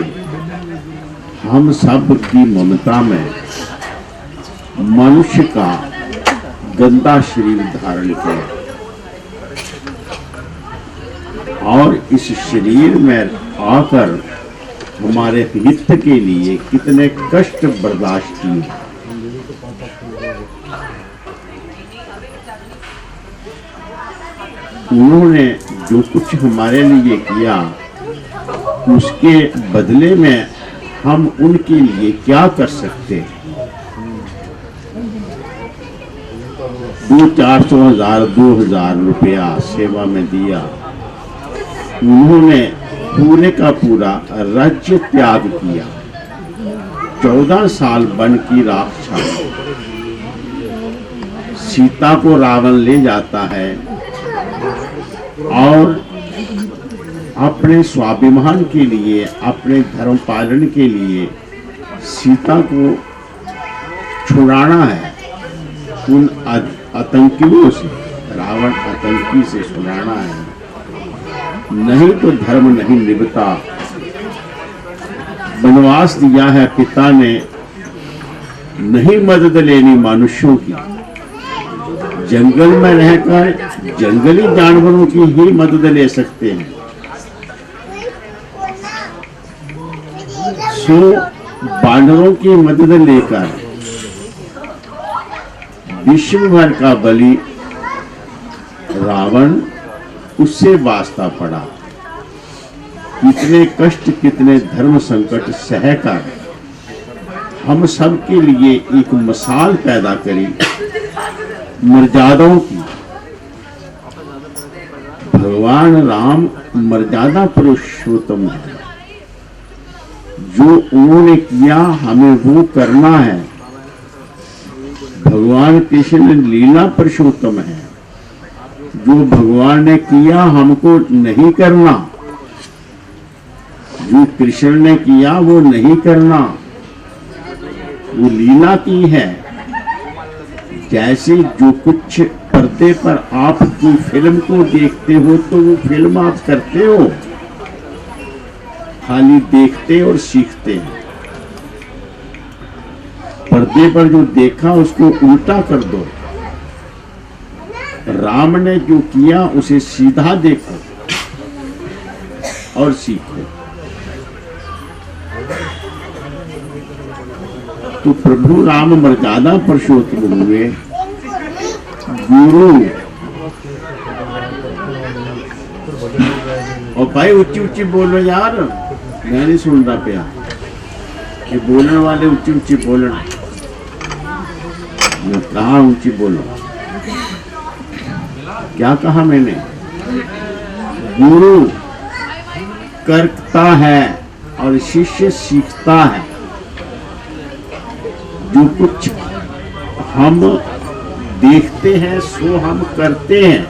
हम सब की ममता में मनुष्य का गंदा शरीर धारण किया और इस शरीर में आकर हमारे हित के लिए कितने कष्ट बर्दाश्त किए। उन्होंने जो कुछ हमारे लिए किया, उसके बदले में हम उनके लिए क्या कर सकते हैं। 200-400 हज़ार 2000 रुपया सेवा में दिया। उन्होंने पूरे का पूरा राज्य त्याग किया। 14 साल वन की राख छाई। सीता को रावण ले जाता है और अपने स्वाभिमान के लिए, अपने धर्म पालन के लिए सीता को छुड़ाना है उन आतंकियों से, रावण आतंकी से छुड़ाना है, नहीं तो धर्म नहीं निभता। वनवास दिया है पिता ने, नहीं मदद लेनी मनुष्यों की, जंगल में रहकर जंगली जानवरों की ही मदद ले सकते हैं। सो बानरों की मदद लेकर विश्व भर का बलि रावण, उससे वास्ता पड़ा। कितने कष्ट, कितने धर्म संकट सहकर हम सब के लिए एक मिसाल पैदा करी मर्यादाओं की। भगवान राम मर्यादा पुरुषोत्तम है। जो उन्होंने किया हमें वो करना है। भगवान कृष्ण लीला पुरुषोत्तम है। जो भगवान ने किया हमको नहीं करना, जो कृष्ण ने किया वो नहीं करना, वो लीला की है। जैसे जो कुछ पर्दे पर आप कोई फिल्म को देखते हो तो वो फिल्म आप करते हो, खाली देखते और सीखते हैं। पर्दे पर जो देखा उसको उल्टा कर दो। राम ने जो किया उसे सीधा देखो और सीखो। तो प्रभु राम मर्यादा पुरुषोत्तम हुए। गुरु और भाई उच्ची उच्ची बोलो यार, मैं नहीं सुन रहा पिया। ये बोलने वाले उच्ची उच्ची बोलना, मैं कहा ऊंची बोलो। क्या कहा मैंने? गुरु करता है और शिष्य सीखता है। जो कुछ हम देखते हैं सो हम करते हैं,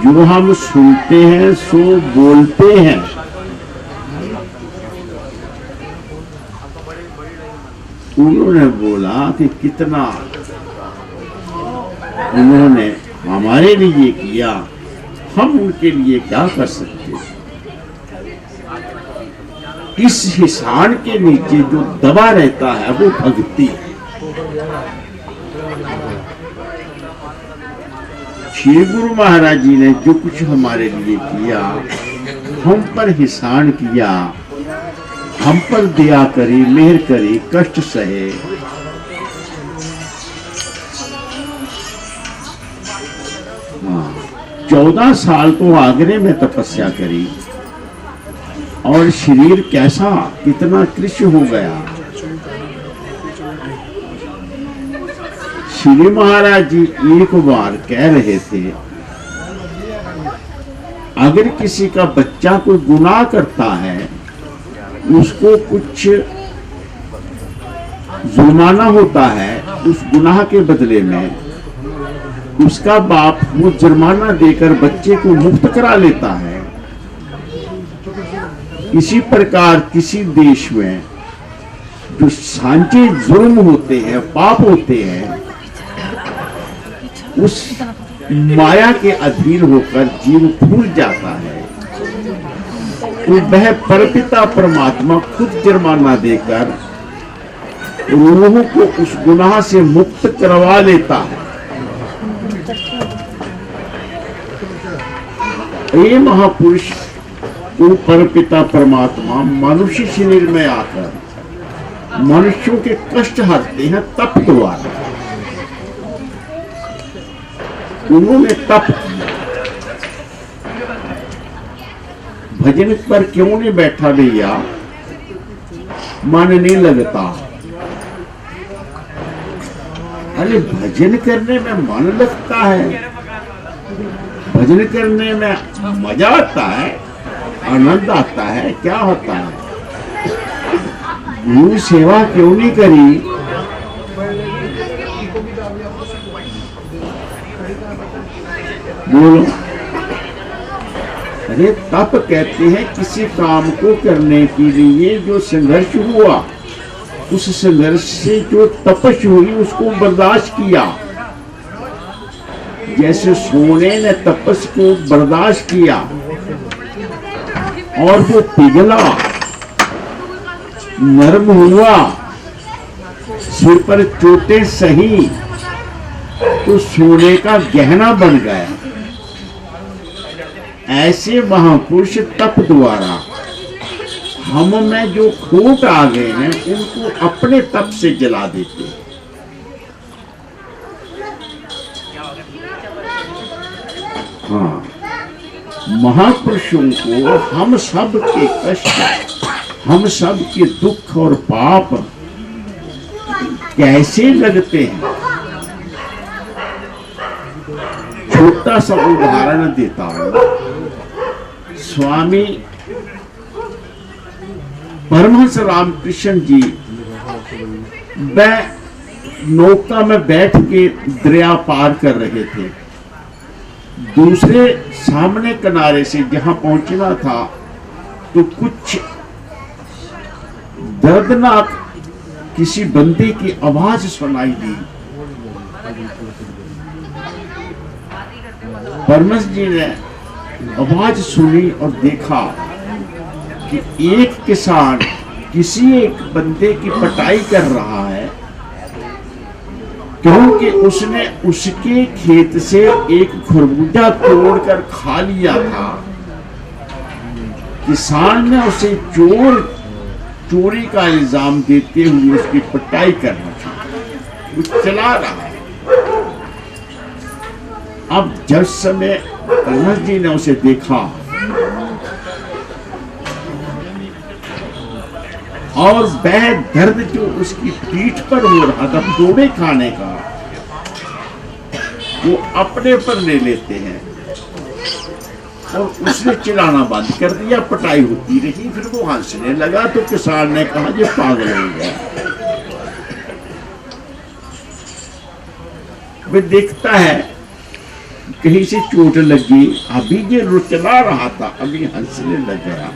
जो हम सुनते हैं सो बोलते हैं। उन्होंने बोला कि कितना उन्होंने हमारे लिए किया, हम उनके लिए क्या कर सकते हैं। इस हिसान के नीचे जो दबा रहता है वो भक्ति है। श्री गुरु महाराज जी ने जो कुछ हमारे लिए किया, हम पर हिसान किया, हम पर दया करी, मेहर करी, कष्ट सहे। 14 साल तो आगरे में तपस्या करी और शरीर कैसा कितना कृष्ण हो गया। श्री महाराज जी एक बार कह रहे थे, अगर किसी का बच्चा कोई गुनाह करता है, उसको कुछ जुर्माना होता है, उस गुनाह के बदले में उसका बाप वो जुर्माना देकर बच्चे को मुक्त करा लेता है। इसी प्रकार किसी देश में जो सांचे जुर्म होते हैं, पाप होते हैं, उस माया के अधीन होकर जीव फूल जाता है, तो वह परपिता परमात्मा खुद जुर्माना देकर रूह को उस गुनाह से मुक्त करवा लेता है। ये महापुरुष वो परपिता परमात्मा मनुष्य शरीर में आकर मनुष्यों के कष्ट हरते हैं तप द्वारा। उन्होंने तप किया। भजन पर क्यों नहीं बैठा भैया, मन नहीं लगता। अरे भजन करने में मन लगता है, भजन करने में मजा आता है, आनंद आता है, क्या होता है। गुरु सेवा क्यों नहीं करी? बोलो। अरे तप कहते हैं किसी काम को करने के लिए जो संघर्ष हुआ, उस संघर्ष से जो तपस्या हुई उसको बर्दाश्त किया। जैसे सोने ने तपस्या को बर्दाश्त किया और वो पिघला, नरम हुआ, सिर पर चोटें सही तो सोने का गहना बन गया। ऐसे महापुरुष तप द्वारा हम में जो खोट आ गए हैं उनको अपने तप से जला देते हैं। हाँ, महापुरुषों को हम सब के कष्ट, हम सब के दुख और पाप कैसे लगते हैं। छोटा सा उदाहरण देता हूं। स्वामी परमहंस रामकृष्ण जी वह नौका में बैठ के दरिया पार कर रहे थे। दूसरे सामने किनारे से जहां पहुंचना था तो कुछ दर्दनाक किसी बंदे की आवाज सुनाई दी। परमहंस जी ने आवाज सुनी और देखा कि एक किसान किसी एक बंदे की पिटाई कर रहा है, क्योंकि उसने उसके खेत से एक खरबूजा तोड़कर खा लिया था। किसान ने उसे चोरी का इल्जाम देते हुए उसकी पिटाई करना चाहिए, वो चला रहा है। अब जब समय परमहंस जी ने उसे देखा और वह दर्द जो उसकी पीठ पर हो रहा था तोड़े खाने का, वो अपने पर ले लेते हैं और उसने चिल्लाना बंद कर दिया। पिटाई होती रही, फिर वो हंसने लगा तो किसान ने कहा ये पागल हो गया। वे देखता है कहीं से चोट लगी, अभी ये चला रहा था, अभी हंसने लग गया।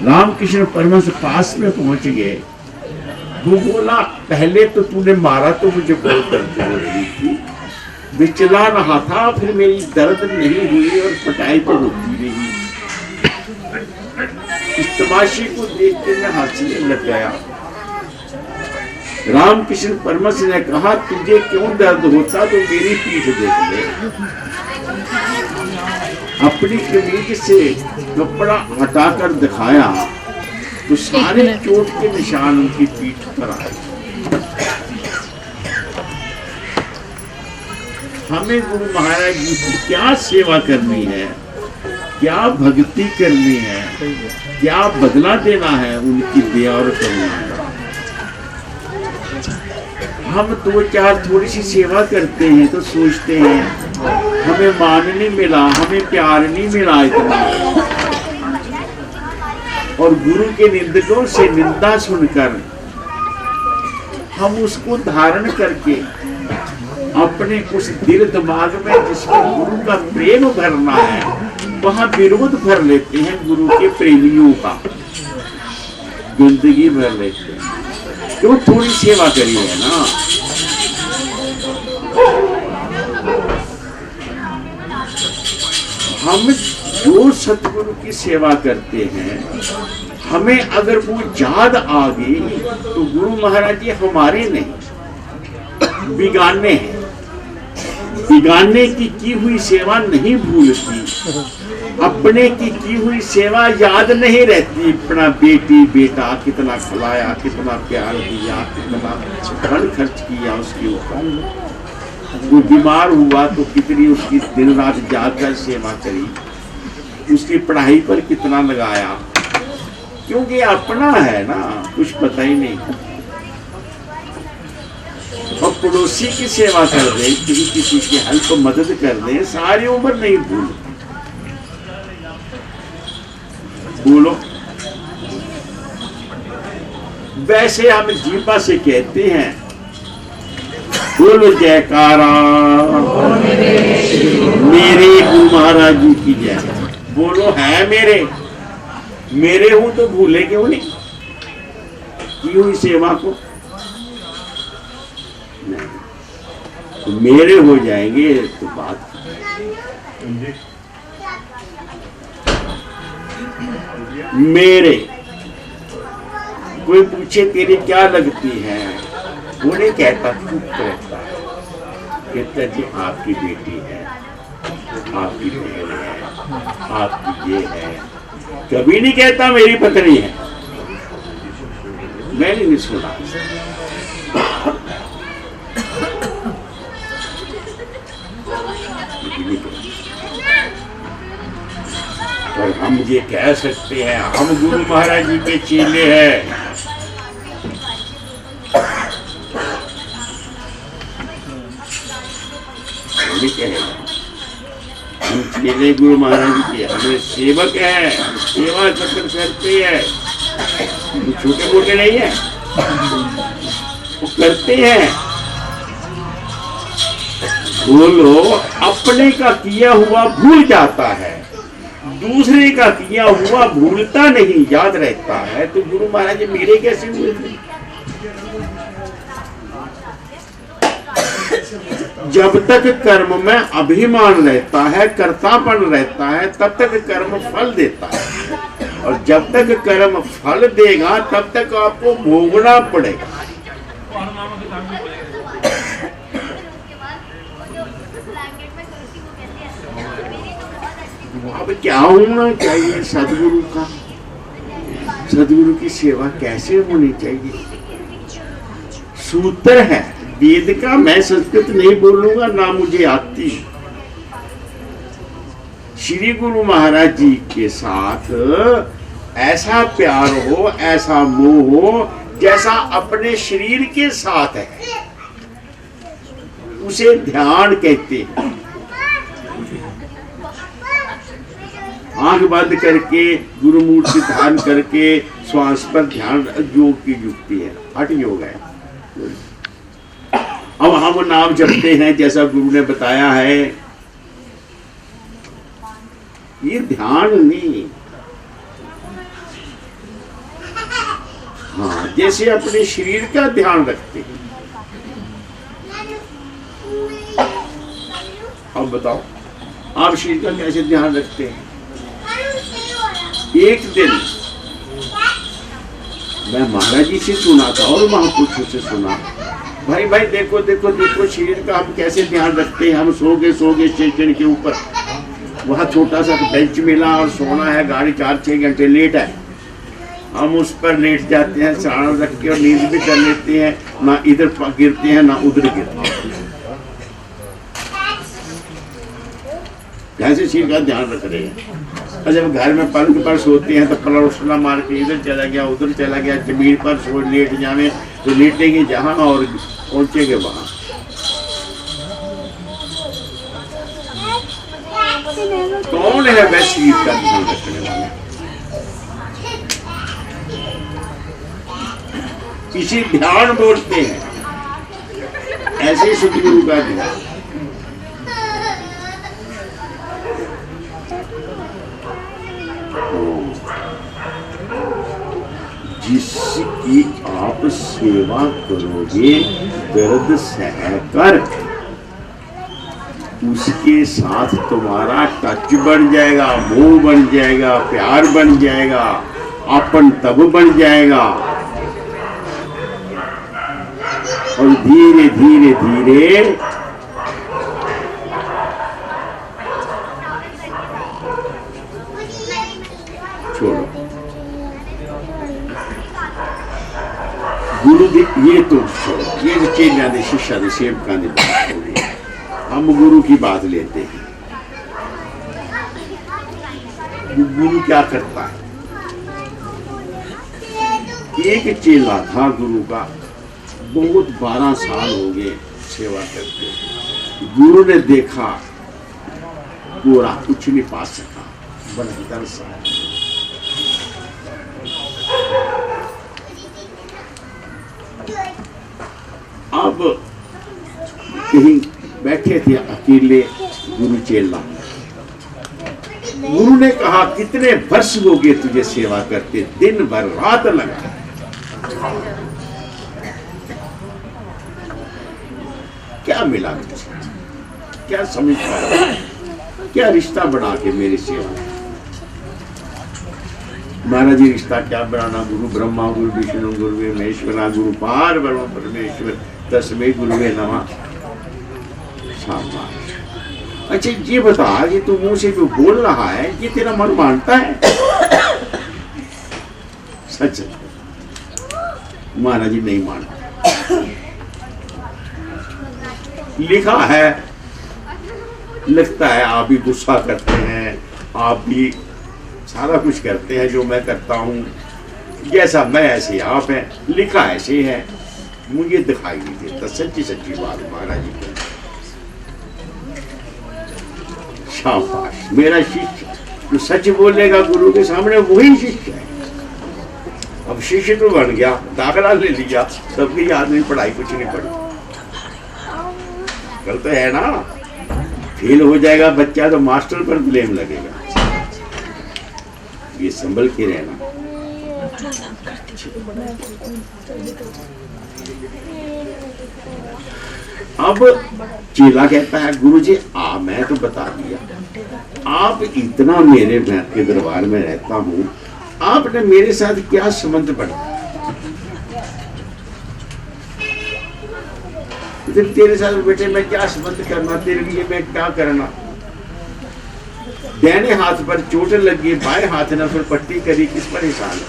रामकृष्ण परमहंस पास में पहुंच गए। वो बोला पहले तो तूने मारा तो मुझे बहुत दर्द हो रही थी, मैं चला रहा था, फिर मेरी दर्द नहीं हुई और पिटाई तो होती रही। इस तमाशे को देख के मैं हंसने लग गया। रामकृष्ण परमहंस ने कहा तुझे क्यों दर्द होता तो मेरी पीठ देख ले। अपनी कमीज से कपड़ा हटाकर दिखाया तो सारे चोट के निशान उनकी पीठ पर आए। हमें गुरु महाराज जी की क्या सेवा करनी है, क्या भक्ति करनी है, क्या बदला देना है उनकी दया और करुणा का। हम दो चार थोड़ी सी सेवा करते हैं तो सोचते हैं हमें मान नहीं मिला, हमें प्यार नहीं मिला इतना, और गुरु के निंदकों से निंदा सुनकर हम उसको धारण करके अपने उस दिल दिमाग में जिसमें गुरु का प्रेम भरना है वहां विरोध भर लेते हैं, गुरु के प्रेमियों का जिंदगी भर लेते हैं। तो थोड़ी सेवा करी है ना। हम जो सतगुरु की सेवा करते हैं, हमें अगर वो याद आ गई तो गुरु महाराज जी हमारे नहीं, बिगाने हैं। बिगाने की हुई सेवा नहीं भूलती, अपने की हुई सेवा याद नहीं रहती। अपना बेटी बेटा कितना खिलाया, कितना प्यार दिया, कितना धन खर्च किया उसके ऊपर। वो बीमार हुआ तो कितनी उसकी दिन रात जाकर सेवा करी, उसकी पढ़ाई पर कितना लगाया, क्योंकि अपना है ना, कुछ पता ही नहीं। और पड़ोसी की सेवा कर दे, किसी की हेल्प मदद कर दे, सारी उम्र नहीं भूल। बोलो, वैसे हम जीपा से कहते हैं, बोलो जयकारा मेरे गुरु महाराज जी की जय। बोलो है मेरे हूं तो भूले क्यों नहीं की हुई सेवा को। नहीं, तो मेरे हो जाएंगे तो बात। मेरे कोई पूछे तेरी क्या लगती है, वो नहीं कहता, चुप रहता, कहता जी आपकी बेटी है, आपकी बहन है, आपकी ये है। कभी नहीं कहता मेरी पत्नी है, मैंने नहीं सुना। और हम ये कह सकते हैं हम गुरु महाराज जी के चेले हैं। हम चेले गुरु महाराज जी के, हमें सेवक है, सेवा करते हैं। छोटे मोटे नहीं है, वो करते हैं। बोलो, अपने का किया हुआ भूल जाता है, दूसरे का किया हुआ भूलता नहीं, याद रहता है। तो गुरु महाराज जी मेरे कैसे हुए थे? जब तक कर्म में अभिमान रहता है, कर्तापन रहता है, तब तक कर्म फल देता है। और जब तक कर्म फल देगा तब तक आपको भोगना पड़ेगा। अब क्या होना चाहिए सदगुरु का, सदगुरु की सेवा कैसे होनी चाहिए? सूत्र है वेद का, मैं संस्कृत नहीं बोलूंगा, ना मुझे आती। श्री गुरु महाराज जी के साथ ऐसा प्यार हो, ऐसा मोह हो, जैसा अपने शरीर के साथ है, उसे ध्यान कहते हैं। आंख बंद करके गुरुमूर्ति ध्यान करके श्वास पर ध्यान, योग की युक्ति है, हठ योग है। अब हम नाम जपते हैं जैसा गुरु ने बताया है, ये ध्यान नहीं। हाँ, जैसे अपने शरीर का ध्यान रखते हैं। अब बताओ आप शरीर का कैसे ध्यान रखते हैं? एक दिन मैं महाराज जी से सुना था और महापुरुषों से सुना, भाई भाई देखो देखो देखो शरीर का हम कैसे ध्यान रखते हैं। हम सो गए स्टेशन के ऊपर, वहाँ छोटा सा बेंच मिला और सोना है, गाड़ी 4-6 घंटे लेट है, हम उस पर लेट जाते हैं, सराहना रख के और नींद भी कर लेते हैं, ना इधर गिरते हैं ना उधर गिरते हैं। ऐसे चीज का ध्यान रख रहे हैं। और जब घर में पलंग पर सोते हैं तो पलौसला मार के इधर चला गया उधर चला गया, जमीन पर सो लेट जावे तो लेटेंगे जहाँ और पहुंचेंगे वहां। कौन है वह शरीर का ध्यान रखने वाला? इसी ध्यान बोलते हैं, ऐसे सतगुरु का ध्यान। जिसकी आप सेवा करोगे दर्द सहकर, उसके साथ तुम्हारा टच बन जाएगा, मोह बन जाएगा, प्यार बन जाएगा, अपन तब बन जाएगा। और धीरे धीरे धीरे छोड़ो। गुरु ये तो छोड़ो, ये चेला दे शिष्या दे सेवका ने बात हो रही है। हम गुरु की बात लेते हैं। गुरु क्या करता है? एक चेला था गुरु का, बहुत 12 साल हो गए सेवा करते। गुरु ने देखा पूरा कुछ नहीं पा सका, बड़ा सा। अब कहीं बैठे थे अकेले गुरु चेला। गुरु ने कहा कितने वर्ष हो गए तुझे सेवा करते, दिन भर रात लगा, क्या मिला तुझे? क्या समझ पाया? क्या रिश्ता बना के मेरी सेवा? महाराज जी रिश्ता क्या बनाना? गुरु ब्रह्मा गुरु विष्णु गुरुवे महेश्वरा गुरु पार ब्रह्म परमेश्वर तस्मै गुरुवे नमः। शाबाश। अच्छा ये बता, ये तू मुंह से जो बोल रहा है ये तेरा मन मानता है? सच महाराज जी नहीं मानता। लिखा है, लगता है आप भी गुस्सा करते हैं, आप भी सारा कुछ करते हैं जो मैं करता हूँ, जैसा मैं ऐसे आप हैं, लिखा ऐसे है, मुझे दिखाई नहीं देता। सच्ची सच्ची बात महाराज जी की। शाबाश। मेरा शिष्य जो सच बोलेगा गुरु के सामने वही शिष्य है। अब शिष्य तो बन गया, दाखिला ले लिया, सबकी याद नहीं, पढ़ाई कुछ नहीं पढ़ी, कल तो है ना, फेल हो जाएगा बच्चा तो मास्टर पर ब्लेम लगेगा। ये संभल के रहना। अब चेला कहता है गुरुजी मैं तो बता दिया, आप इतना मेरे के दरबार में रहता हूँ, आपने मेरे साथ क्या संबंध बढ़ाया? तेरे साथ बेटे मैं क्या संबंध करना, तेरे लिए मैं क्या करना? दाहिने हाथ पर चोट लगी, बाएं हाथ ने फिर पट्टी करी, किस पर एहसान है?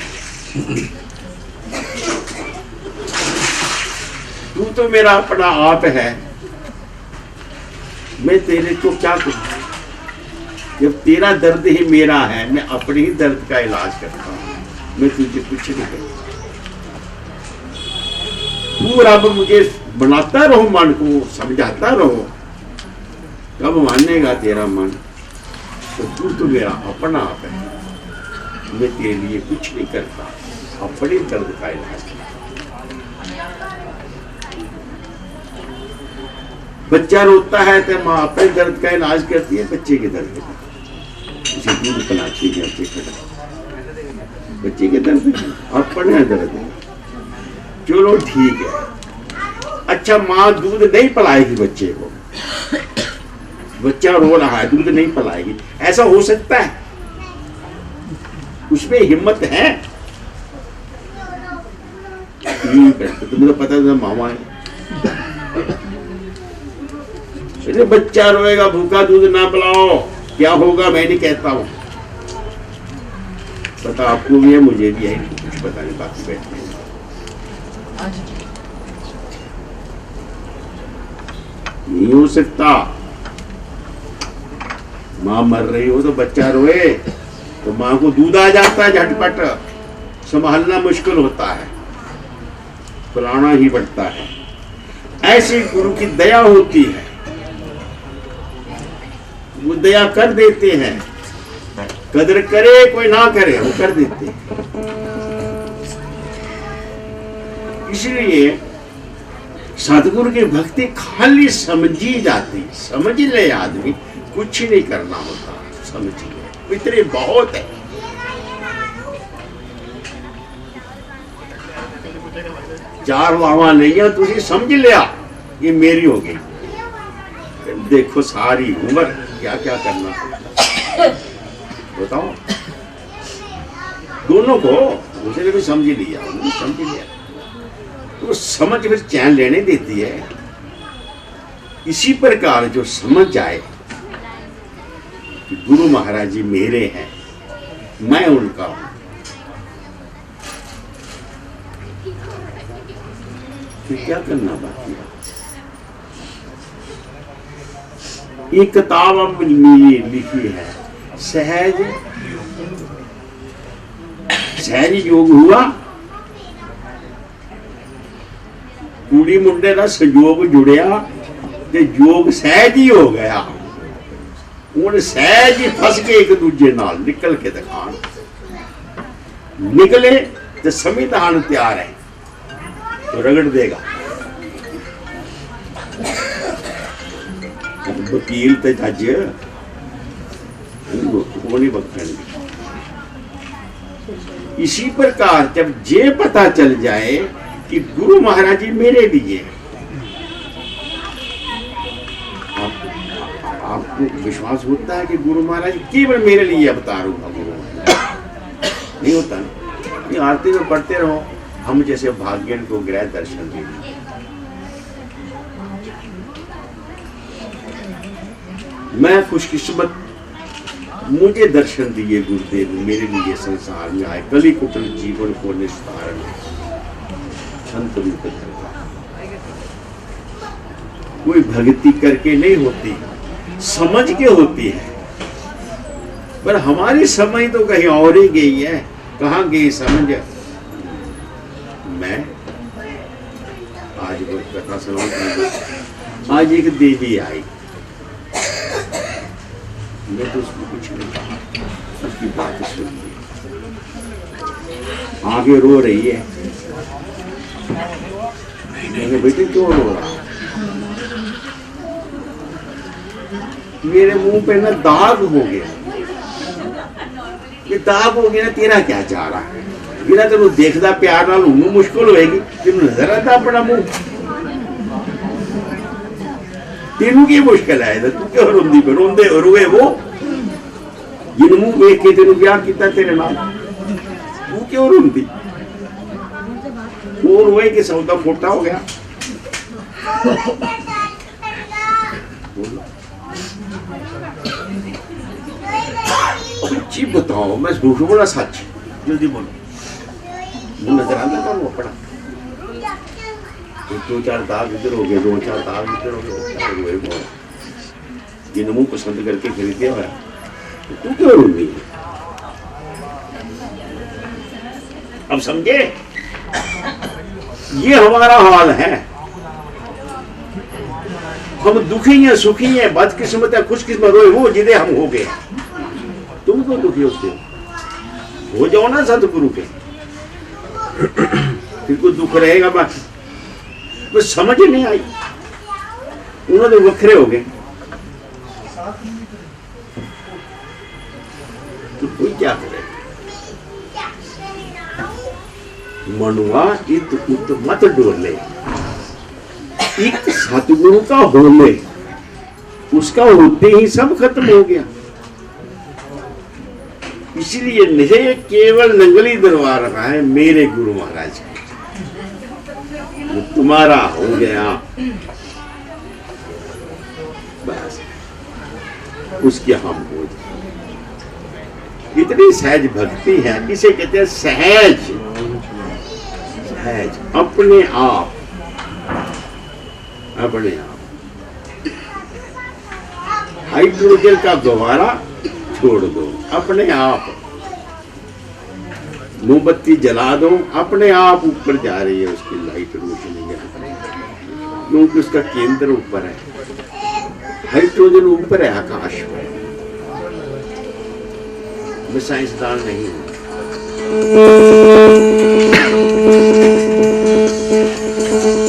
तू तो मेरा अपना आप है, मैं तेरे को क्या करूं? जब तेरा दर्द ही मेरा है, मैं अपने ही दर्द का इलाज करता हूं, मैं तुझे कुछ नहीं करता। तू रब मुझे बनाता रहो, मन को समझाता रहो, कब मानेगा तेरा मन? तो तू तो मेरा अपना आप है, मैं तेरे लिए कुछ नहीं करता, अपने दर्द का इलाज करता। बच्चा रोता है तो माँ अपने दर्द का इलाज करती है, बच्चे के दर्द का। उसे दूध पिलाती है, बच्चे के दर्द अपने दर्द है। चलो ठीक है। अच्छा माँ दूध नहीं पिलाएगी बच्चे को, बच्चा रो रहा है, दूध नहीं पिलाएगी, ऐसा हो सकता है? उसमें हिम्मत है? तुम्हें तो पता था मामा है। बच्चा रोएगा, भूखा दूध ना पिलाओ, क्या होगा? मैं नहीं कहता हूं, पता आपको भी है, मुझे भी है, कुछ पता नहीं, बाकी बैठे नहीं हो सकता। माँ मर रही हो तो बच्चा रोए तो माँ को दूध आ जाता है झटपट, संभालना मुश्किल होता है, पिलाना ही पड़ता है। ऐसी गुरु की दया होती है, वो दया कर देते हैं, कदर करे कोई ना करे वो कर देते हैं। इसलिए सदगुरु की भक्ति खाली समझी जाती, समझ ले आदमी, कुछ ही नहीं करना होता, समझ ले इतने बहुत है। चार वावा नहीं है, तुझे समझ लिया ये मेरी हो गई, देखो सारी उम्र क्या क्या करना बताओ। दोनों को उसने भी समझ लिया, समझ लिया तो समझ फिर चैन लेने देती है। इसी प्रकार जो समझ जाए कि गुरु महाराज जी मेरे हैं, मैं उनका हूं, फिर क्या करना बाकी है। एक किताब अब लिखी है, सहज योग हुआ, कुड़ी मुंडे का संयोग जुड़िया ते योग सहज ही हो गया। उन्हें सहज ही फस के एक दूजे नाल निकल के दिखान, निकले तो संविधान तैयार है तो रगड़ देगा। वकील ते जज वो नहीं बख्शेंगे। इसी प्रकार जब ये पता चल जाए कि गुरु महाराज जी मेरे लिए, आपको विश्वास होता है कि गुरु महाराज केवल मेरे लिए अवतार हुआ? नहीं होता ना। ये आरती में पढ़ते रहो, हम जैसे भाग्यन को ग्रह दर्शन देंगे। मैं खुशकिस्मत, मुझे दर्शन दिए गुरुदेव, मेरे लिए संसार में आए, कली कुटल जीवन को निस्तारण संत रूप धरता। कोई भक्ति करके नहीं होती, समझ के होती है। पर हमारी समझ तो कहीं और ही गई है। कहाँ गई समझ? मैं आज वो कथा सुनाऊं, आज एक देवी आई, मैं तो उसको कुछ नहीं कहा, उसकी बात सुन ली, आगे रो रही है। मैंने बेटे क्यों रो रहा? मेरे मुंह पे ना दाग हो गया। ये दाग हो गया ना, तेरा क्या चाह रहा है? बिना तेन देखदा प्यार नाल उन्होंने मुश्किल होएगी, तेन नजर आता अपना मुंह, तेनू की मुश्किल है? तू क्यों रोंदी पे? रोंदे रोए वो जिन मुंह वेख के तेन प्यार किया तेरे नाल, तू क्यों रोंदी? वो रोए कि सौदा खोटा हो गया। सच्ची बताओ, मैं झूठ बोला सच? जल्दी बोलो, नजर आता था वो अपना? दो चार दाग इधर हो गए, दो चार दाग इधर हो गए, जिन मुंह पसंद करके खरीदे हुआ, तू क्यों रोनी? अब समझे? ये हमारा हाल है। हम दुखी हैं, सुखी हैं, बदकिस्मत है, खुशकिस्मत हो जिदे हम हो गए। तुम क्यों दुखी होते हो जाओ ना सतगुरु के, फिर कोई दुख रहेगा बस। तो समझ नहीं आई, उन्होंने वखरे हो गए, तो कोई क्या करे? मनुआ इत उत मत डोले, एक सतगुरु का होने, उसका होते ही सब खत्म हो गया। इसलिए मुझे केवल नंगली दरबार रखा है मेरे गुरु महाराज का, वो तुम्हारा हो गया बस, उसके हम हो जाए। इतनी सहज भक्ति है, इसे कहते हैं सहज। सहज अपने आप, अपने आप हाइड्रोजन का गुब्बारा छोड़ दो, अपने आप मोमबत्ती जला दो, अपने आप ऊपर जा रही है उसकी लाइट रोशनी, क्योंकि उसका केंद्र ऊपर है, हाइड्रोजन ऊपर है आकाश में। मैं साइंसदान नहीं हूं,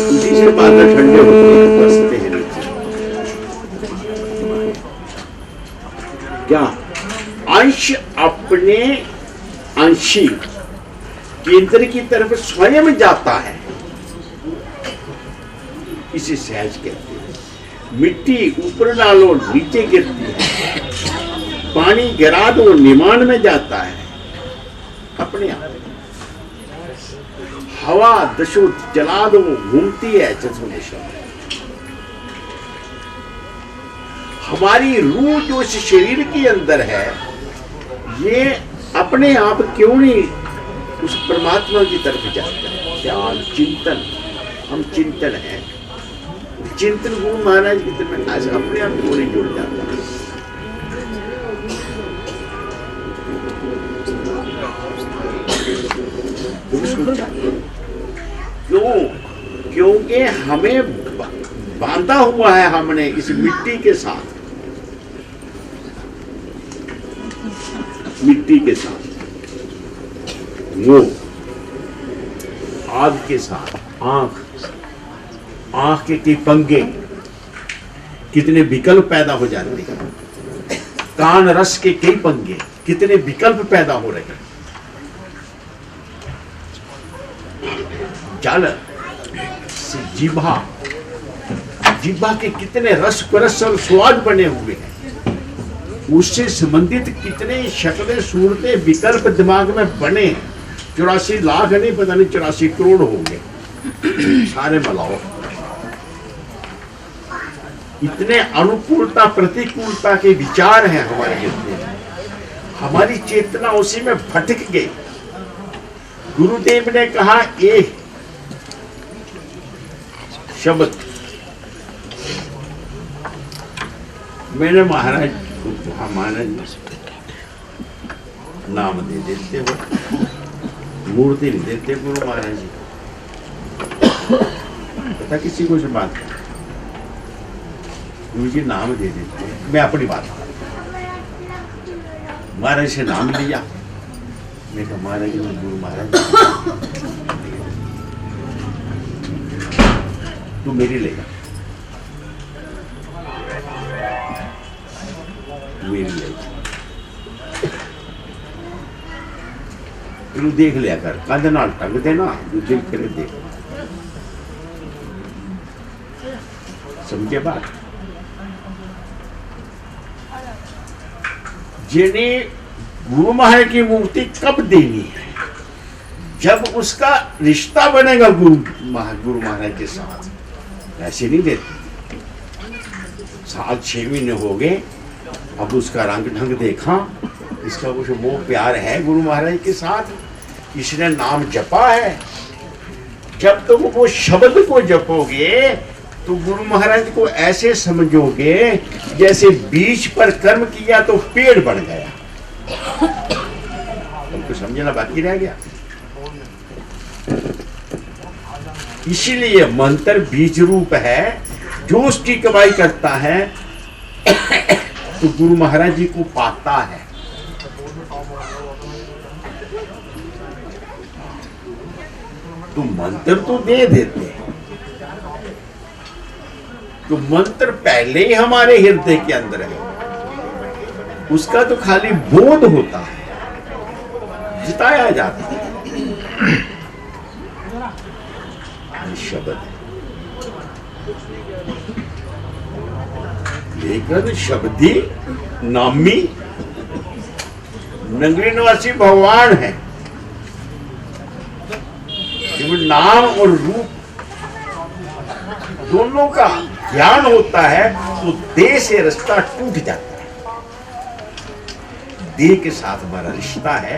उसी से बादल ठंडे होते हैं, बसते हैं नीचे। क्या अंश अपने अंशी केंद्र की तरफ स्वयं जाता है, इसे सहज कहते हैं। मिट्टी ऊपर डालो नीचे गिरती है, पानी गिरा दो निमान में जाता है अपने आप। हवा दशो जला दो घूमती है चसो दिशा। हमारी रूह जो इस शरीर के अंदर है, ये अपने आप क्यों नहीं उस परमात्मा की तरफ जाता है? ध्यान चिंतन, हम चिंतन है, चिंतन गुरु महाराज की तरफ आज अपने आप क्यों नहीं जुड़ जाता? क्यों? क्योंकि हमें बांधा हुआ है हमने इस मिट्टी के साथ, मिट्टी के साथ, वो आग के साथ, आंख के पंगे, कितने विकल्प पैदा हो जाते हैं। कान रस के कई पंगे, कितने विकल्प पैदा हो रहे हैं। जल से जीभा, जीभा के कितने रस परस और स्वाद बने हुए हैं, उससे संबंधित कितने शक्लें सूरतें विकल्प दिमाग में बने। 84 लाख नहीं, पता नहीं 84 करोड़ होंगे सारे मिलाओ। इतने अनुकूलता प्रतिकूलता के विचार हैं हमारे हृदय में, हमारी चेतना उसी में भटक गई। गुरुदेव ने कहा एक शब्द, मैंने महाराज महाराज नाम दे देते हो, मूर्ति नहीं देते गुरु महाराज जी, पता किसी को से बात, गुरु जी नाम दे देते हैं। मैं अपनी बात महाराज से नाम लिया, मैं कहा महाराज जी गुरु महाराज तू मेरी लेगा, मेरी लेगा, तू देख लिया कर, कंध नाल टंग देना, दिल करे देख। समझे बात? जिन्हें गुरु महाराज की मूर्ति कब देनी है? जब उसका रिश्ता बनेगा गुरु महाराज के साथ। ऐसे नहीं देते। 7-6 महीने हो गए, अब उसका रंग ढंग देखा, इसका कुछ वो प्यार है गुरु महाराज के साथ, इसने नाम जपा है। जब तुम वो शब्द को जपोगे तो गुरु महाराज को ऐसे समझोगे जैसे बीज पर कर्म किया तो पेड़ बढ़ गया। तुमको समझना बाकी रह गया। इसीलिए मंत्र बीज रूप है, जो उसकी कमाई करता है तो गुरु महाराज जी को पाता है। तो मंत्र तो दे देते हैं, तो मंत्र पहले ही हमारे हृदय के अंदर है, उसका तो खाली बोध होता है, जिताया जाता है। शब्द लेकिन शब्दी नामी नगरी निवासी भगवान है। जब नाम और रूप दोनों का ज्ञान होता है तो देह से रिश्ता टूट जाता है। देह के साथ हमारा रिश्ता है,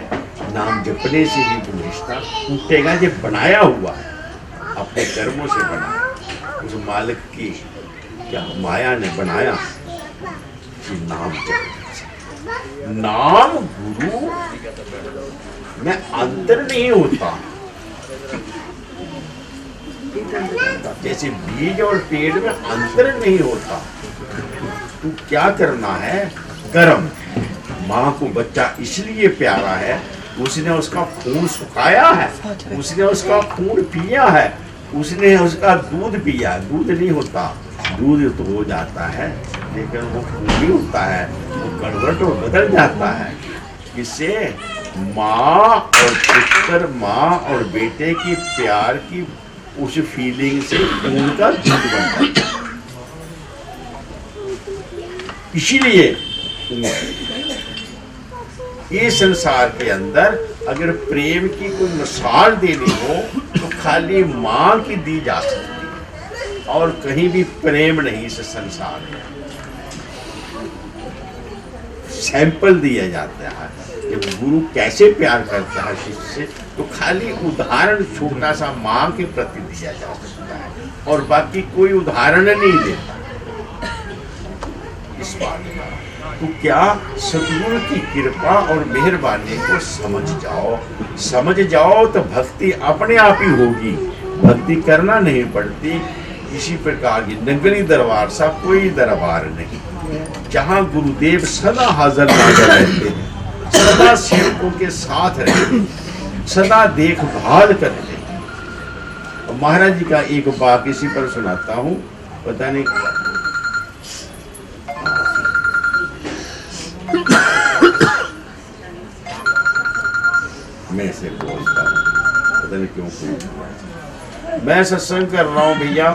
नाम जपने से ही वो रिश्ता टूटेगा। जो बनाया हुआ है अपने कर्मों से बना, उस मालिक की क्या माया ने बनाया, कि नाम जपने से। नाम गुरु में अंतर नहीं होता। जैसे बीज और पेड़ में अंतर नहीं होता। तू क्या करना है, कर्म। माँ को बच्चा इसलिए प्यारा है, उसने उसका खून सुखाया है, उसने उसका खून पिया है, उसने उसका दूध पिया। दूध नहीं होता, दूध तो हो जाता है, लेकिन वो खून नहीं होता है, वो कन्वर्ट हो बदल जाता है। किससे? माँ और पुत्र, माँ और बेटे की प्यार की उस फीलिंग से खून का दूध बनता है। इसीलिए ये संसार के अंदर अगर प्रेम की कोई मिसाल देनी हो तो खाली माँ की दी जा सकती है, और कहीं भी प्रेम नहीं इस संसार में। सैंपल दिया जाता है कि गुरु कैसे प्यार करता है शिष्य से, तो खाली उदाहरण छोटा सा माँ के प्रति दिया जा सकता है, और बाकी कोई उदाहरण नहीं देता इस बात का। तो क्या सतगुरु की कृपा और मेहरबानी को समझ जाओ तो भक्ति अपने आप ही होगी। भक्ति करना नहीं पड़ती। इसी प्रकार की नंगली दरबार सा कोई दरबार नहीं, जहाँ गुरुदेव सदा हाजिर नाज़िर रहते हैं, सदा सेवकों के साथ रहते हैं, सदा देखभाल करते हैं। महाराज जी का एक वाक्य इसी पर सुनाता हूँ, पता नहीं मैं से बोलता हूँ, पता नहीं क्यों मैं सत्संग कर रहा हूँ भैया।